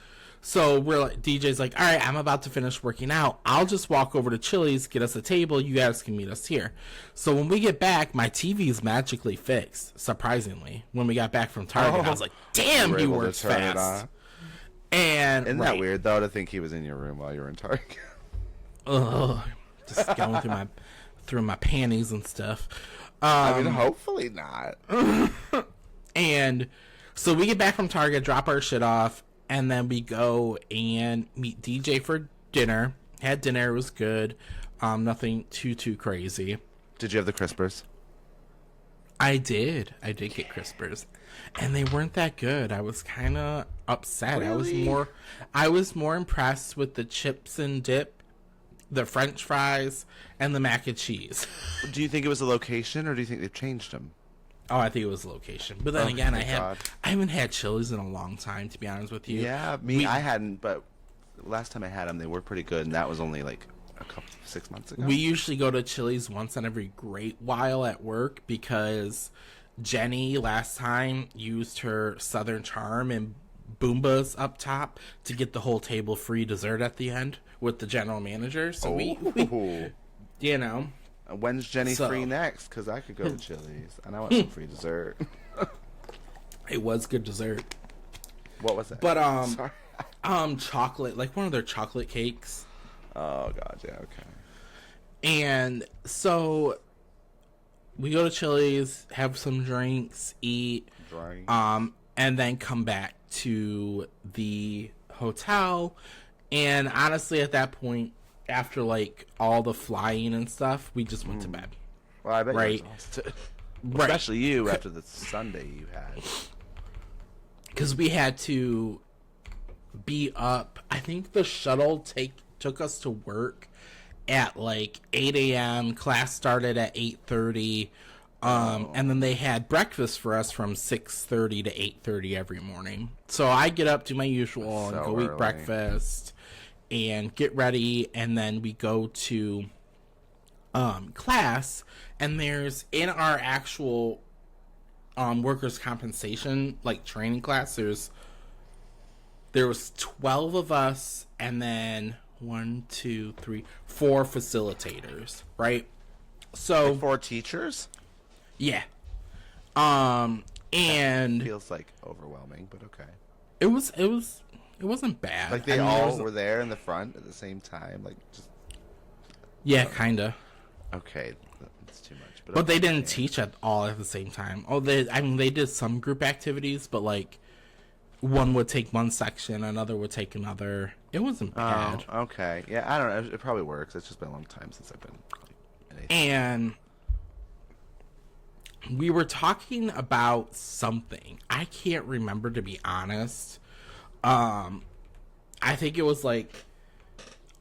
So we're like, DJ's like, all right, I'm about to finish working out. I'll just walk over to Chili's, get us a table. You guys can meet us here. So when we get back, my TV is magically fixed, surprisingly. When we got back from Target, I was like, damn, he works fast. And isn't that weird, though, to think he was in your room while you were in Target? Ugh, just going through my panties and stuff. I mean, hopefully not. And so we get back from Target, drop our shit off, and then we go and meet DJ for dinner. Had dinner, it was good. Nothing too crazy. Did you have the Crispers? I did get Crispers, and they weren't that good. I was kind of upset. Really? I was more impressed with the chips and dip, the French fries, and the mac and cheese. Do you think it was the location, or do you think they've changed them? Oh, I think it was the location. But then again, I haven't had Chili's in a long time, to be honest with you. Yeah, I hadn't, but last time I had them, they were pretty good, and that was only like 6 months ago. We usually go to Chili's once in every great while at work because Jenny last time used her Southern Charm and Boombas up top to get the whole table free dessert at the end with the general manager. So we you know. When's Jenny free next? Because I could go to Chili's and I want some free dessert. It was good dessert. What was it? But Sorry. chocolate, like one of their chocolate cakes. Oh god, yeah, okay. And so we go to Chili's, have some drinks, eat, and then come back to the hotel. And honestly, at that point, after like all the flying and stuff, we just went to bed. Well, I bet right? you're exhausted. Especially you after the Sunday you had. Because we had to be up. I think the shuttle took us to work at like 8 a.m. Class started at 8:30. And then they had breakfast for us from 6:30 to 8:30 every morning. So I get up, do my usual, and go eat breakfast and get ready, and then we go to class, and there's in our actual workers' compensation like training class, there was 12 of us, and then 4 facilitators, right? So like 4 teachers? Yeah. And that feels like overwhelming, but okay. It wasn't bad. Like they all were there in the front at the same time, like just. Yeah, kinda. Okay, that's too much. But they didn't teach at the same time. Oh, they did some group activities, but like one would take one section, another would take another. It wasn't bad. Oh, okay. Yeah, I don't know. It probably works. It's just been a long time since I've been. And we were talking about something. I can't remember, to be honest. I think it was like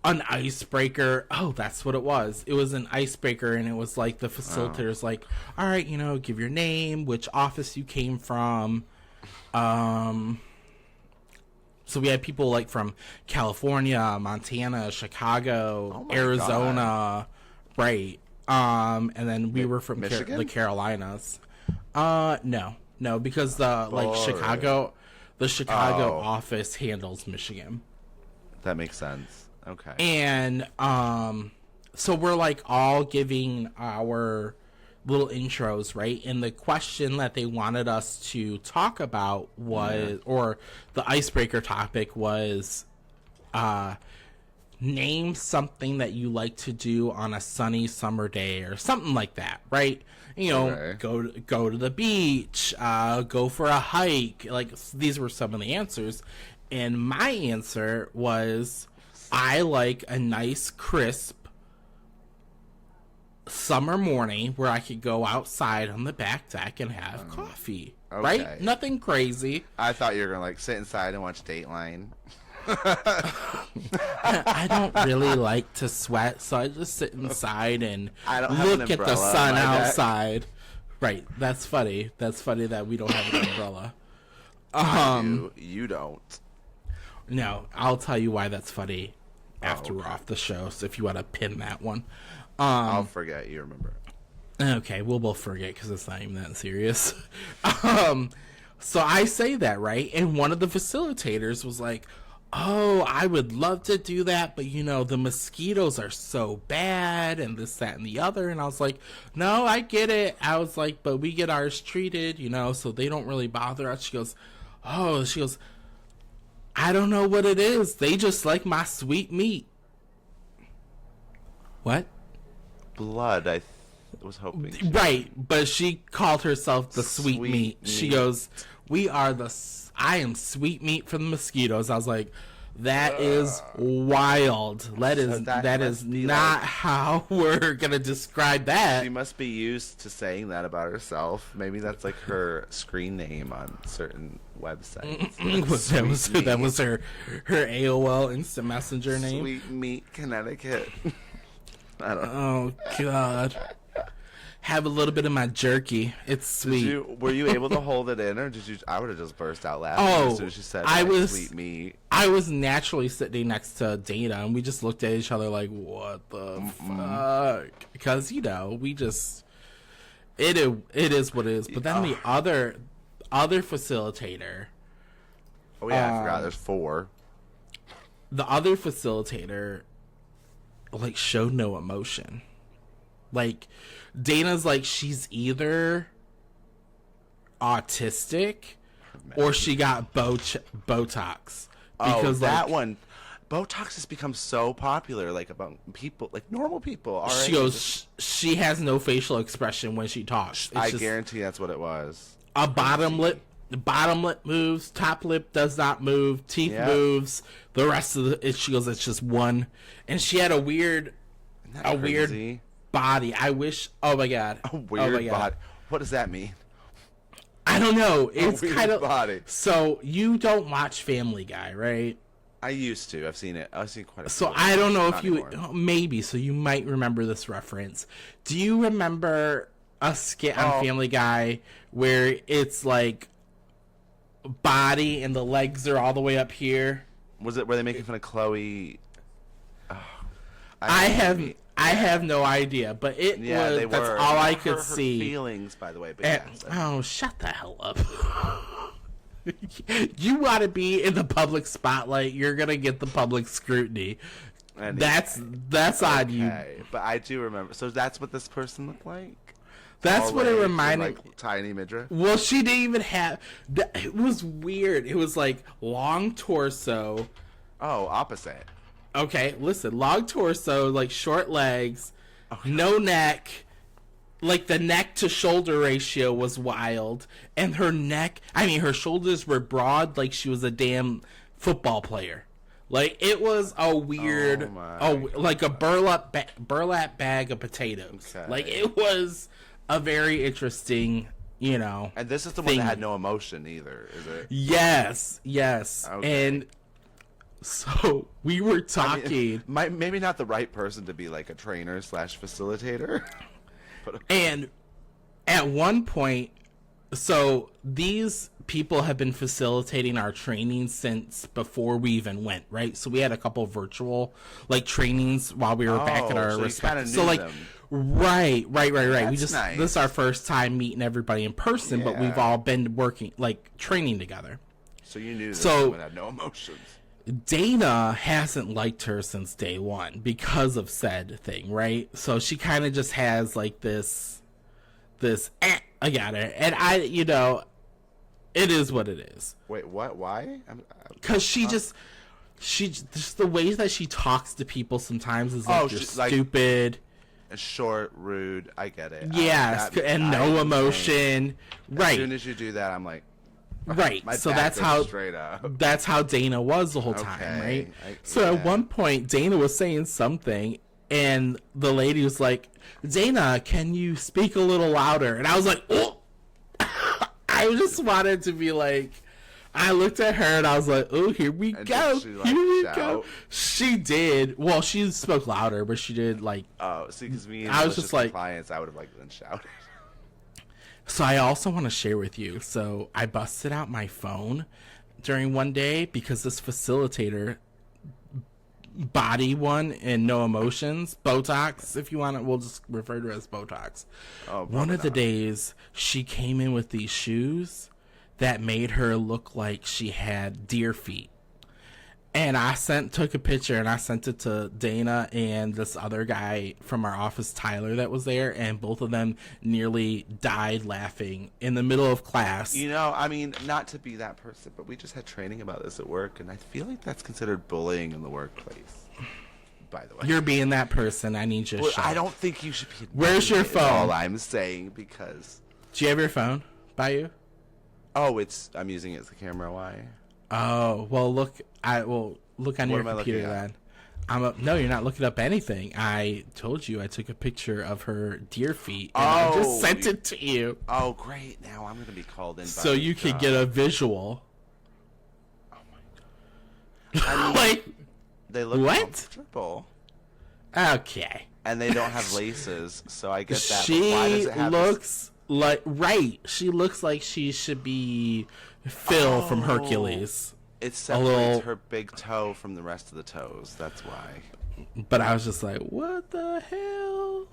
an icebreaker. Oh, that's what it was. It was an icebreaker, and it was like the facilitators like, all right, give your name, which office you came from. So we had people like from California, Montana, Chicago, Arizona, right? And then we were from the Carolinas. No, because Chicago office handles Michigan. That makes sense. Okay. And so we're like all giving our little intros, right? And the question that they wanted us to talk about was, or the icebreaker topic was, name something that you like to do on a sunny summer day or something like that, right? Go to the beach, go for a hike. Like, these were some of the answers. And my answer was, I like a nice, crisp summer morning where I could go outside on the back deck and have coffee. Okay. Right? Nothing crazy. I thought you were going to, like, sit inside and watch Dateline. I don't really like to sweat, so I just sit inside and look at the umbrella sun on my deck. outside. Right. That's funny. That's funny that we don't have an umbrella. You don't. No, I'll tell you why that's funny after we're okay. off the show, so if you want to pin that one. I'll forget. You remember. Okay, we'll both forget because it's not even that serious. So I say that, right? And one of the facilitators was like, oh, I would love to do that, but you know, the mosquitoes are so bad and this, that, and the other. And I was like, no, I get it. I was like, but we get ours treated, you know, so they don't really bother us. She goes, I don't know what it is. They just like my sweet meat. What? Blood, I was hoping. Right, but she called herself the sweet meat. She goes, I am sweet meat for the mosquitoes. I was like, that is wild. That is not how we're going to describe that. She must be used to saying that about herself. Maybe that's like her screen name on certain websites. that was her AOL Instant Messenger name. Sweet Meat, Connecticut. I don't know. Oh, God. Have a little bit of my jerky. It's sweet. Were you able to hold it in, or did you? I would have just burst out laughing as soon as she said, "Sweet meat." I was naturally sitting next to Dana, and we just looked at each other like, "What the fuck?" Because you know, we just it is what it is. But then the other facilitator. Oh yeah, I forgot. There's 4. The other facilitator, like, showed no emotion. Like, Dana's like, she's either autistic or she got Botox. Because that one, Botox has become so popular, like, about people, like normal people. Already. She goes, she has no facial expression when she talks. I guarantee that's what it was. The bottom lip moves, top lip does not move, teeth moves. The rest of she goes, it's just one. And she had a weird body. I wish. Oh my god. A weird body. What does that mean? I don't know. It's kind of body. So you don't watch Family Guy, right? I used to. I've seen it. I've seen quite a few. So I don't know if you anymore. maybe. So you might remember this reference. Do you remember a skit on Family Guy where it's like body and the legs are all the way up here? Was it where they making fun of Chloe? I have no idea, but it was. That's all I could see. Feelings, by the way. But oh, shut the hell up! You want to be in the public spotlight, you're gonna get the public scrutiny. That's on you. But I do remember. So that's what this person looked like. That's what it reminded. Like tiny midriff. Well, she didn't even have. It was weird. It was like long torso. Oh, opposite. Okay, listen, long torso, like short legs, no neck. Like the neck to shoulder ratio was wild, and her shoulders were broad, like she was a damn football player. Like it was a weird, like a burlap bag of potatoes. Okay. Like it was a very interesting, you know. And this is the one that had no emotion either, is it? Yes. Okay. And so we were talking. Maybe not the right person to be like a trainer / facilitator. But and at one point, so these people have been facilitating our training since before we even went, right? So we had a couple virtual like trainings while we were back at our respective. So like, them. Right. This is our first time meeting everybody in person, but we've all been working like training together. So you knew this woman had no emotions. Dana hasn't liked her since day one because of said thing, right? So she kind of just has like this, I got her. And it is what it is. Wait, what? Why? Because she just the way that she talks to people sometimes is like, you're stupid. Short, rude, I get it. Yes, and no emotion. Right. As soon as you do that, I'm like, Right. My So back goes straight up. that's how Dana was the whole time, right? So at one point Dana was saying something and the lady was like, "Dana, can you speak a little louder?" And I was like, "Oh." I just wanted to be like, I looked at her and I was like, "Oh, here we go. Did she, like, Here we shout? go." She did. Well, she spoke louder, but she did like. Oh, see, because me and I was just like, clients, I would have like then shouted. So I also want to share with you. So I busted out my phone during one day because this facilitator, body one and no emotions, Botox, if you want it, we'll just refer to it as Botox. Oh, one of the not. days she came in with these shoes that made her look like she had deer feet. And I took a picture and I sent it to Dana and this other guy from our office, Tyler, that was there, and both of them nearly died laughing in the middle of class. You know, I mean, not to be that person, but we just had training about this at work, and I feel like that's considered bullying in the workplace. By the way, You're being that person. I need you to shut I up. don't think you should be. Where's your phone? All I'm saying, because. Do you have your phone by you? Oh, I'm using it as the camera. Why? Oh, well, look. I will look on What your am I looking computer at? then. No, you're not looking up anything. I told you I took a picture of her deer feet and I Oh, just sent it to you. Oh, great! Now I'm gonna be called in. So by you could God. get a visual. Oh my God! I mean, Like, they look what? comfortable, okay. and they don't have laces, so I get that. She but why does it have looks like, right. She looks like she should be Phil from Hercules. It separates little- her big toe from the rest of the toes. That's why. But I was just like, what the hell?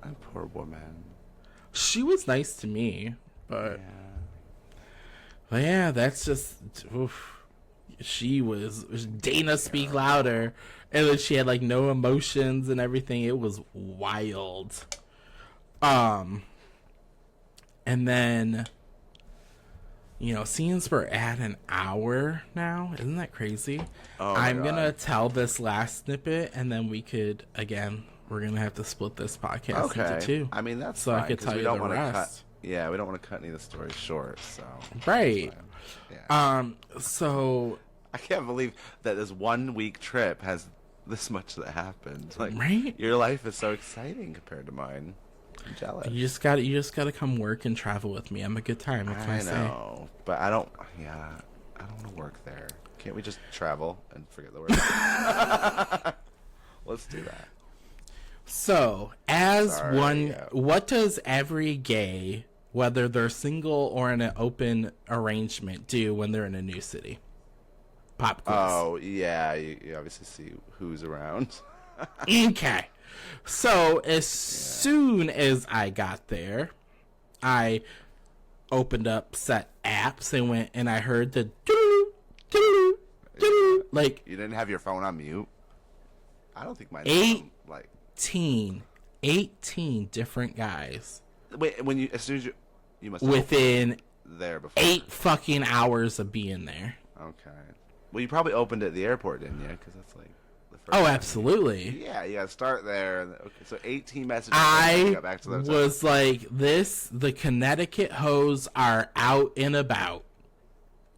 That poor woman. She was nice to me, but Yeah. yeah, that's just. Oof. She was Dana speak louder, and then she had like no emotions and everything. It was wild. And then, since we're at an hour now, isn't that crazy? Oh my I'm God. gonna tell this last snippet, and then we're gonna have to split this podcast into two. I mean, that's so I fine, could 'cause tell we you don't the wanna rest. cut. Yeah, we don't want to cut any of the stories short. So. Right. Yeah. So I can't believe that this 1 week trip has this much that happened. Like, Right? Your life is so exciting compared to mine. I'm jealous. you just gotta come work and travel with me. I'm a good time. What can I, I say? know, but I don't. Yeah, I don't want to work there. Can't we just travel and forget the word? Let's do that. So, what does every gay, whether they're single or in an open arrangement, do when they're in a new city? Pop quiz. Oh yeah, you obviously see who's around. Okay. So as soon as I got there, I opened up set apps and went and I heard the doo-doo, doo-doo, doo-doo, like You didn't have your phone on mute. I don't think mine. 18 different guys Wait, as soon as you must within there before 8 fucking hours of being there. Okay. Well, you probably opened it at the airport, didn't you? Because that's like the first. Oh, time. absolutely. Yeah, you got to start there. Okay, so 18 messages. I got back to the hotel. was like, the Connecticut hoes are out and about.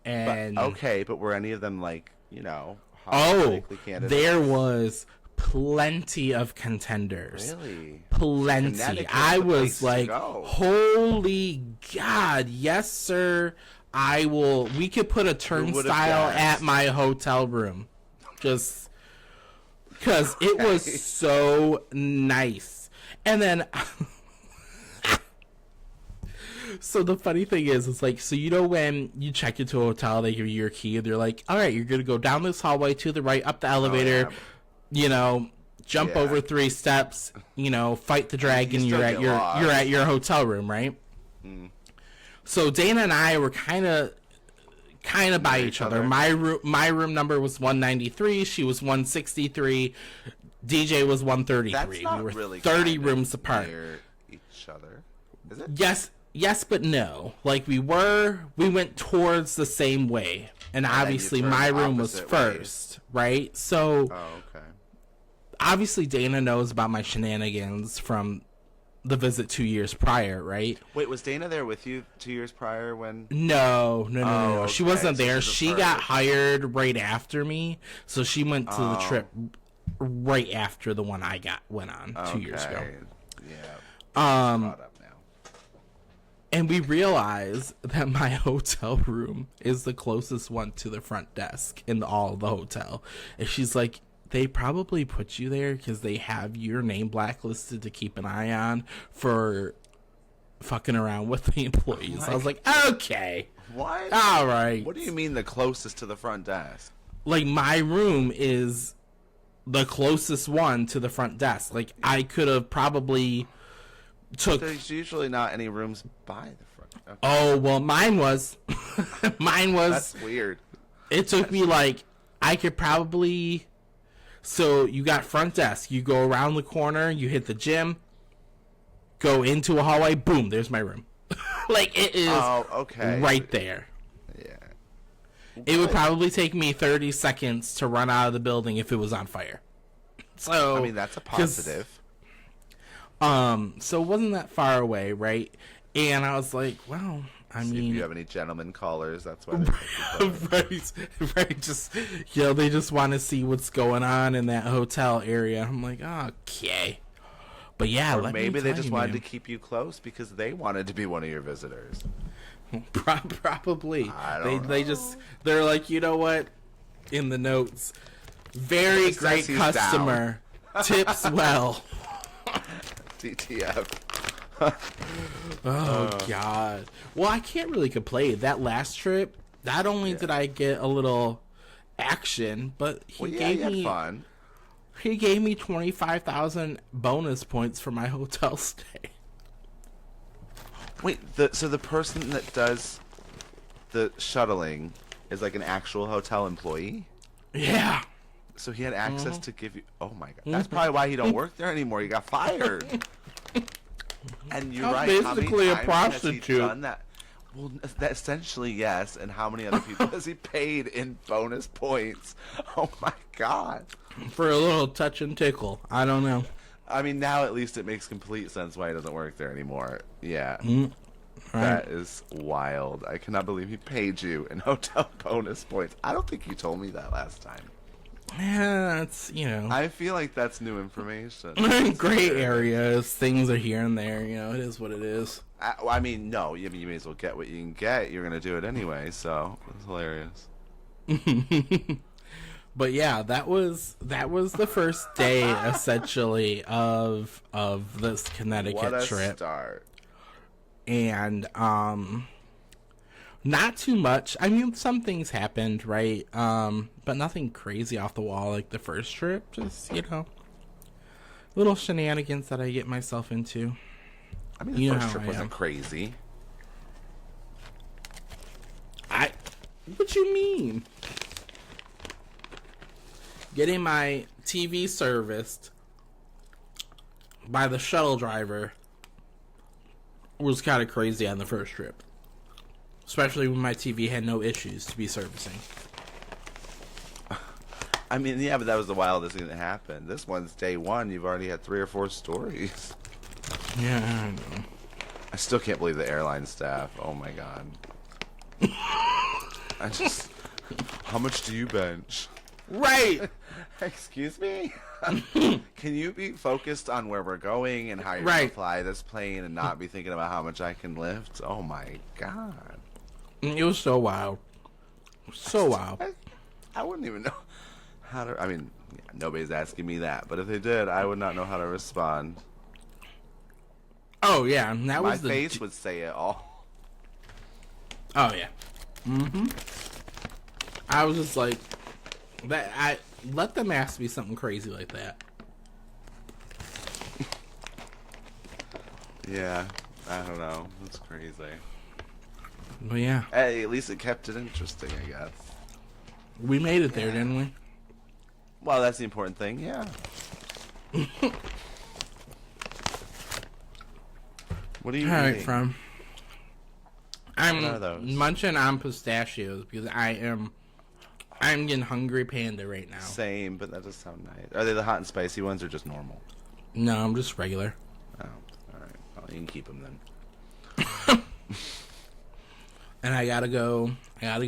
And But were any of them like hot, oh, likely candidates? there was plenty of contenders. Really? Plenty. Connecticut I is the place was to like, go. holy God, yes, sir. I will. We could put a turnstile guessed? at my hotel room. Just because it was so nice. And then. So the funny thing is, it's like, so when you check into a hotel, they give you your key. They're like, all right, you're going to go down this hallway to the right, up the elevator, jump over 3 steps, fight the dragon. still You're at get your lost. you're at your hotel room, right? So Dana and I were kind of by each other. My room number was 193. She was 163. DJ was 133. That's not we were really 30 kind of rooms apart. near each other, is it? Yes, but no. Like we went towards the same way, and obviously turned my room was opposite first, right? So Oh, okay. obviously Dana knows about my shenanigans from the visit 2 years prior, right? Wait, was Dana there with you 2 years prior when? No. Oh, She okay. wasn't So there. she's the She got first. hired right after me, so she went to the Oh. trip right after the one I went on 2 years ago. Okay. Yeah. Um, Caught up now. and we realized that my hotel room is the closest one to the front desk in all of the hotel. And she's like, they probably put you there because they have your name blacklisted to keep an eye on for fucking around with the employees. I was like, okay, What? all right. What do you mean the closest to the front desk? Like, my room is the closest one to the front desk. Like, I could have probably took... There's usually not any rooms by the front. Okay. Oh, well, mine was. Mine was... That's weird. It took me, like, I could probably... So, you got front desk. You go around the corner, you hit the gym, go into a hallway, boom, there's my room. Like, it is okay. right there. Yeah. It would probably take me 30 seconds to run out of the building if it was on fire. So, I mean, that's a positive. So it wasn't that far away, right? And I was like, well, I See mean, if you have any gentlemen callers, that's why they right, just, they just want to see what's going on in that hotel area. I'm like, okay. But yeah, Or let maybe me they tell just you, wanted man. to keep you close because they wanted to be one of your visitors. Probably. I don't They just, they're like, you know what? In the notes, very It says great he's customer, tips well. DTF. Oh God. Well, I can't really complain. That last trip, not only did I get a little action, but he You gave had me fun. he gave me 25,000 bonus points for my hotel stay. Wait, so the person that does the shuttling is like an actual hotel employee? Yeah. So he had access to give you... Oh my god. That's probably why he don't work there anymore. He got fired. And you're I'm right. How many basically a times has he prostitute. done that? Well, that essentially, yes. And how many other people has he paid in bonus points? Oh my god. For a little touch and tickle. I don't know. I mean, now at least it makes complete sense why he doesn't work there anymore. Yeah. Right. That is wild. I cannot believe he paid you in hotel bonus points. I don't think you told me that last time. Yeah, it's, I feel like that's new information. gray areas, things are here and there, it is what it is. I mean, no, you may as well get what you can get. You're going to do it anyway, so it's hilarious. But yeah, that was the first day essentially of this Connecticut What a trip. start. And not too much. I mean, some things happened, right? But nothing crazy off the wall like the first trip. Just, little shenanigans that I get myself into. I mean, the You know first how trip I wasn't am. crazy. What you mean? Getting my TV serviced by the shuttle driver was kind of crazy on the first trip. Especially when my TV had no issues to be servicing. I mean, yeah, but that was the wildest thing that happened. This one's day one. You've already had 3 or 4 stories. Yeah, I know. I still can't believe the airline staff. Oh my god. How much do you bench? Right! Excuse me? Can you be focused on where we're going and how you're going Right. to fly this plane and not be thinking about how much I can lift? Oh my god. It was so wild. So wild. I wouldn't even know how to... I mean, yeah, nobody's asking me that, but if they did, I would not know how to respond. Oh, yeah. And that My was the... face would say it all. Oh, yeah. Mm-hmm. I was just like... Let them ask me something crazy like that. Yeah, I don't know. That's crazy. But yeah, Hey, at least it kept it interesting, I guess. we made it there, didn't we? Well, that's the important thing, yeah. What are you All right, eating? from. What are I'm those? munching on pistachios because I'm getting hungry panda right now. Same, but that does sound nice. Are they the hot and spicy ones or just normal? No, I'm just regular. Oh, alright. You can keep them then. And I gotta go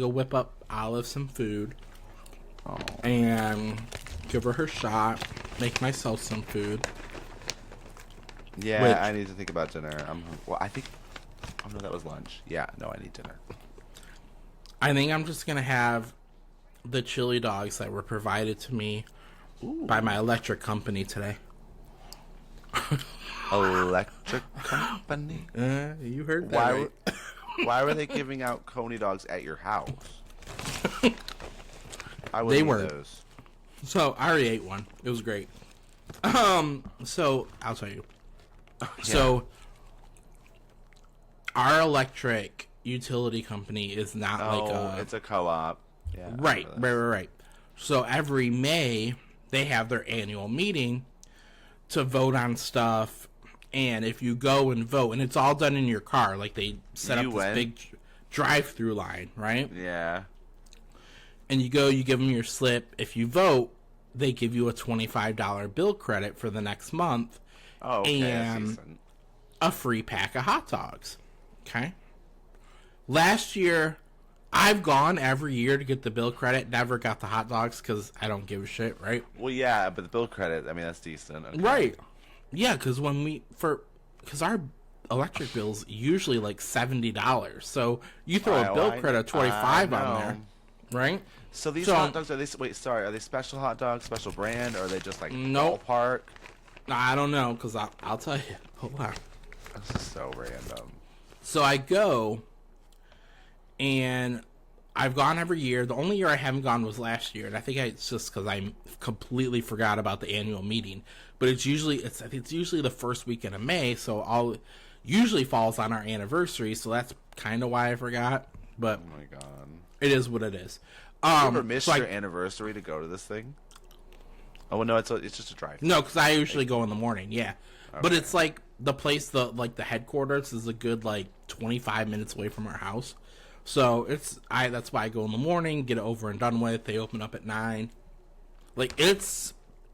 whip up Olive some food. Oh. And give her shot. Make myself some food. Yeah, I need to think about dinner. I think... Oh, no, that was lunch. Yeah, no, I need dinner. I think I'm just gonna have the chili dogs that were provided to me by my electric company today. Electric company? You heard that right. Why were they giving out Coney dogs at your house? I would They eat were. those. So I already ate one. It was great. So I'll tell you. Yeah. So our electric utility company is not it's a co-op. Yeah. Right. So every May they have their annual meeting to vote on stuff, and if you go and vote, and it's all done in your car, like they set up this big drive-through line, right? Yeah. And you go, you give them your slip. If you vote, they give you a $25 bill credit for the next month. Oh, okay, and that's decent. a free pack of hot dogs. Okay. Last year, I've gone every year to get the bill credit. Never got the hot dogs because I don't give a shit, right? Well, yeah, but the bill credit, I mean, that's decent. Okay. Right. Yeah, because because our electric bill's usually like $70. So you throw a bill credit of $25 on there, right? So these hot dogs, are they special hot dogs, special brand, or are they just like ballpark? I don't know, because I'll tell you. Hold on. This is so random. So I go, and I've gone every year. The only year I haven't gone was last year, and I think it's just because I completely forgot about the annual meeting. But it's usually the first weekend of May, so usually falls on our anniversary. So that's kind of why I forgot. But oh my god, it is what it is. You ever missed your anniversary to go to this thing? Oh no, it's just a drive. No, because I usually go in the morning. Yeah, okay. But it's like the place, the headquarters is a good 25 minutes away from our house. So that's why I go in the morning, get it over and done with. They open up at 9.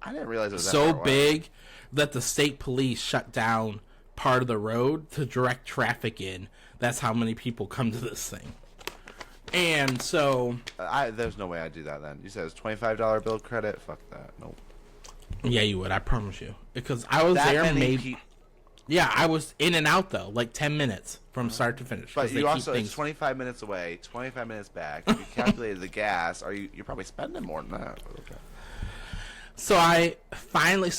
I didn't realize it was so big that the state police shut down part of the road to direct traffic in. That's how many people come to this thing. And so there's no way I'd do that then. You said it's $25 bill credit. Fuck that. Nope. Yeah, you would. I promise you. Because I was there maybe. Yeah, I was in and out though, 10 minutes from start to finish. But you also it's 25 minutes away, 25 minutes back. If you calculated the gas, you're probably spending more than that. Okay. So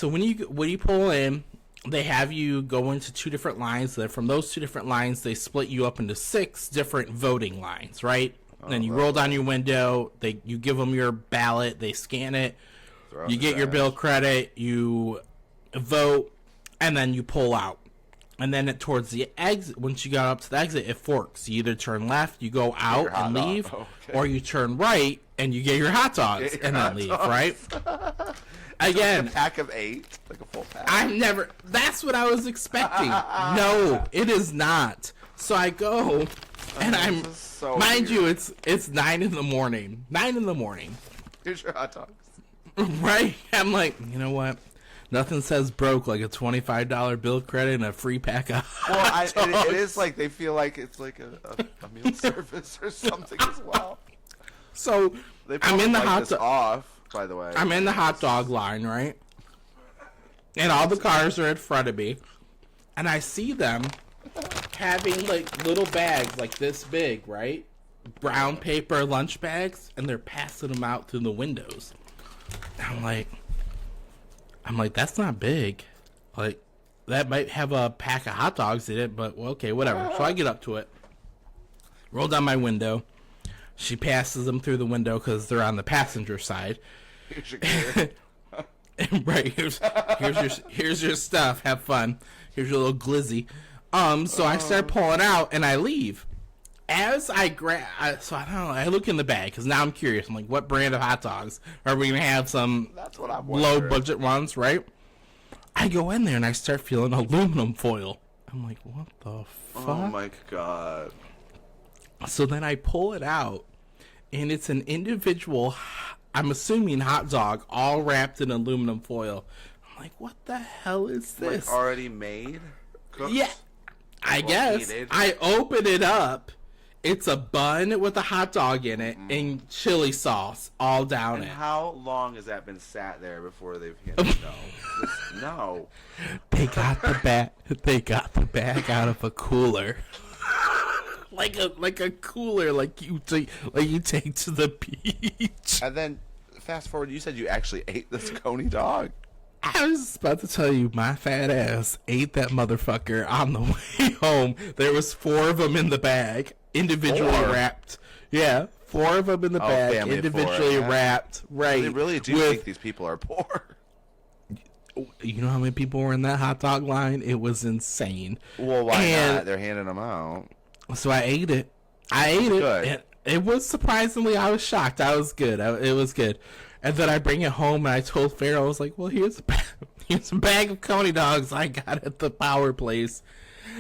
when you pull in, they have you go into 2 different lines. From those 2 different lines, they split you up into 6 different voting lines, right? And then you roll down your window. You give them your ballot. They scan it. You get your bill credit. You vote, and then you pull out. And then towards the exit, once you got up to the exit, it forks. You either turn left, you go out and leave, or you turn right and you get your hot dogs and then leave, right? Again, like a pack of 8, like a full pack. That's what I was expecting. No, it is not. So I go, and mind you, it's 9 in the morning. 9 in the morning. Here's your hot dogs. Right? I'm like, you know what? Nothing says broke like a $25 bill credit and a free pack of hot dogs. It is like they feel like it's like a meal service or something as well. So I'm in the hot dog off, by the way. I'm in the hot dog line, right? And all the cars are in front of me, and I see them having little bags like this big, right? Brown paper lunch bags, and they're passing them out through the windows. I'm like, that's not big. That might have a pack of hot dogs in it, but okay, whatever. So I get up to it, roll down my window. She passes them through the window because they're on the passenger side. Here's your gear. Right, here's your stuff. Have fun. Here's your little glizzy. So I start pulling out and I leave. As I so I don't know. I look in the bag because now I'm curious. I'm like, what brand of hot dogs are we gonna have? Some low budget ones, right? I go in there and I start feeling aluminum foil. I'm like, what the fuck? Oh my god. So then I pull it out, and it's an individual, I'm assuming hot dog, all wrapped in aluminum foil. I'm like, what the hell is this? Already made? Cooked? Yeah. I guess. Needed. I open it up. It's a bun with a hot dog in it and chili sauce all down And it. how long has that been sat there before they've handed it? No. They got the bag. They got the bag out of a cooler, like a cooler, like you take to the beach. And then, fast forward, you said you actually ate this coney dog. I was just about to tell you, my fat ass ate that motherfucker on the way home. There was 4 of them in the bag, individually 4? wrapped. Yeah, 4 of them in the bag, family of 4, individually yeah. wrapped. Right. They really do think these people are poor. You know how many people were in that hot dog line? It was insane. Well, why And- not? They're handing them out. So I ate it. I ate it. Good. And it was surprisingly, I was shocked. I was good. It was good. And then I bring it home and I told Pharaoh, I was like, well, here's a bag of Coney dogs I got at the power place.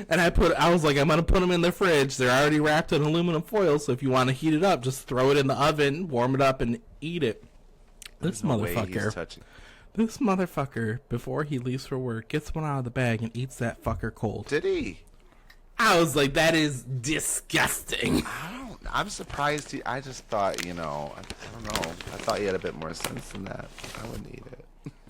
And I was like, I'm going to put them in the fridge. They're already wrapped in aluminum foil. So if you want to heat it up, just throw it in the oven, warm it up and eat it. This No way he's motherfucker. touching. This motherfucker, before he leaves for work, gets one out of the bag and eats that fucker cold. Did he? I was like, that is disgusting. I'm surprised I just thought, I don't know. I thought you had a bit more sense than that. I wouldn't eat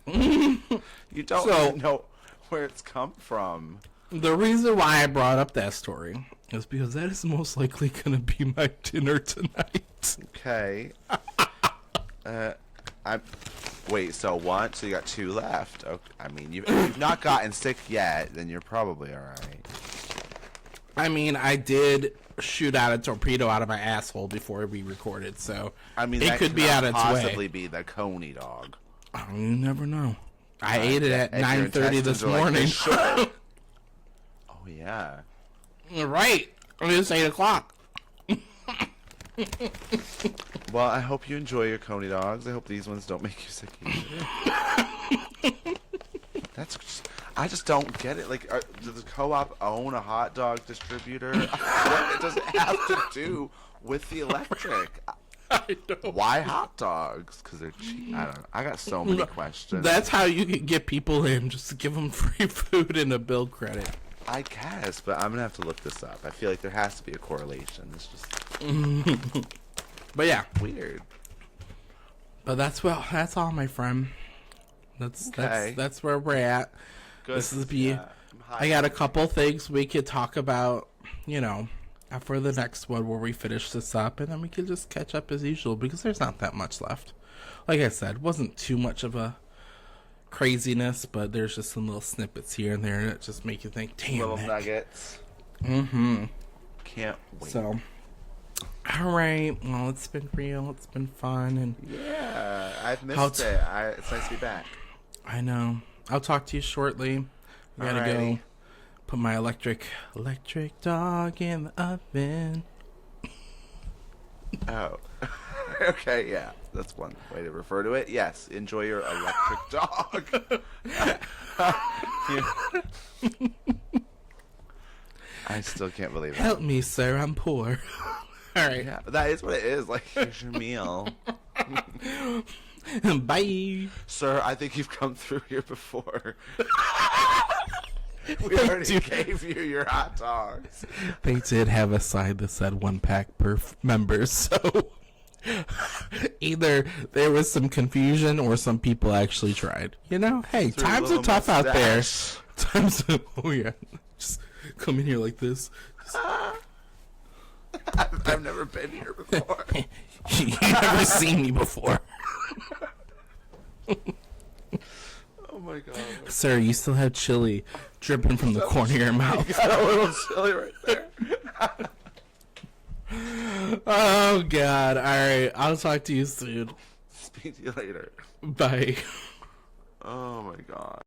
it. You don't even know where it's come from. The reason why I brought up that story is because that is most likely going to be my dinner tonight. Okay. Wait, so one? So you got 2 left. Okay. I mean, if you've not gotten sick yet, then you're probably alright. I mean, I did shoot out a torpedo out of my asshole before we recorded, so I mean, it that could be out its possibly way. be the coney dog. You never know. I ate it at And your 9:30 this intestines are like, morning. "Sure." Oh, yeah. Right. It's 8 o'clock. Well, I hope you enjoy your coney dogs. I hope these ones don't make you sick either. I just don't get it. Like, does the co-op own a hot dog distributor? What does it have to do with the electric? I know. Why hot dogs? Because they're cheap. I don't know. I got so many questions. That's how you can get people in, just to give them free food and a bill credit. I guess, but I'm gonna have to look this up. I feel like there has to be a correlation. It's just But yeah, weird. but that's all, my friend. Okay. That's where we're at. Good. This is Yeah, I'm high. I got a couple things we could talk about, for the next one where we finish this up, and then we could just catch up as usual because there's not that much left. Like I said, wasn't too much of a craziness, but there's just some little snippets here and there that just make you think, damn little it. nuggets. Mm-hmm. Can't wait. So, all right. Well, it's been real. It's been fun, and Yeah, I've missed it. It's nice to be back. I know. I'll talk to you shortly. I gotta go Alrighty. put my electric dog in the oven. Oh. Okay, yeah. That's one way to refer to it. Yes, enjoy your electric dog. I still can't believe it. Help me, sir. I'm poor. All right. Yeah, that is what it is. Like, here's your meal. Bye. Sir, I think you've come through here before. We already gave you your hot dogs. They did have a sign that said 1 pack per member, so either there was some confusion or some people actually tried. Hey, Through a times are little tough out there. mustache. Times, oh yeah, just come in here like this. I've never been here before. You've never seen me before. Oh my god. Sir, you still have chili dripping from the corner of your mouth. You got a little chili right there. Oh, God. All right. I'll talk to you soon. Speak to you later. Bye. Oh my god.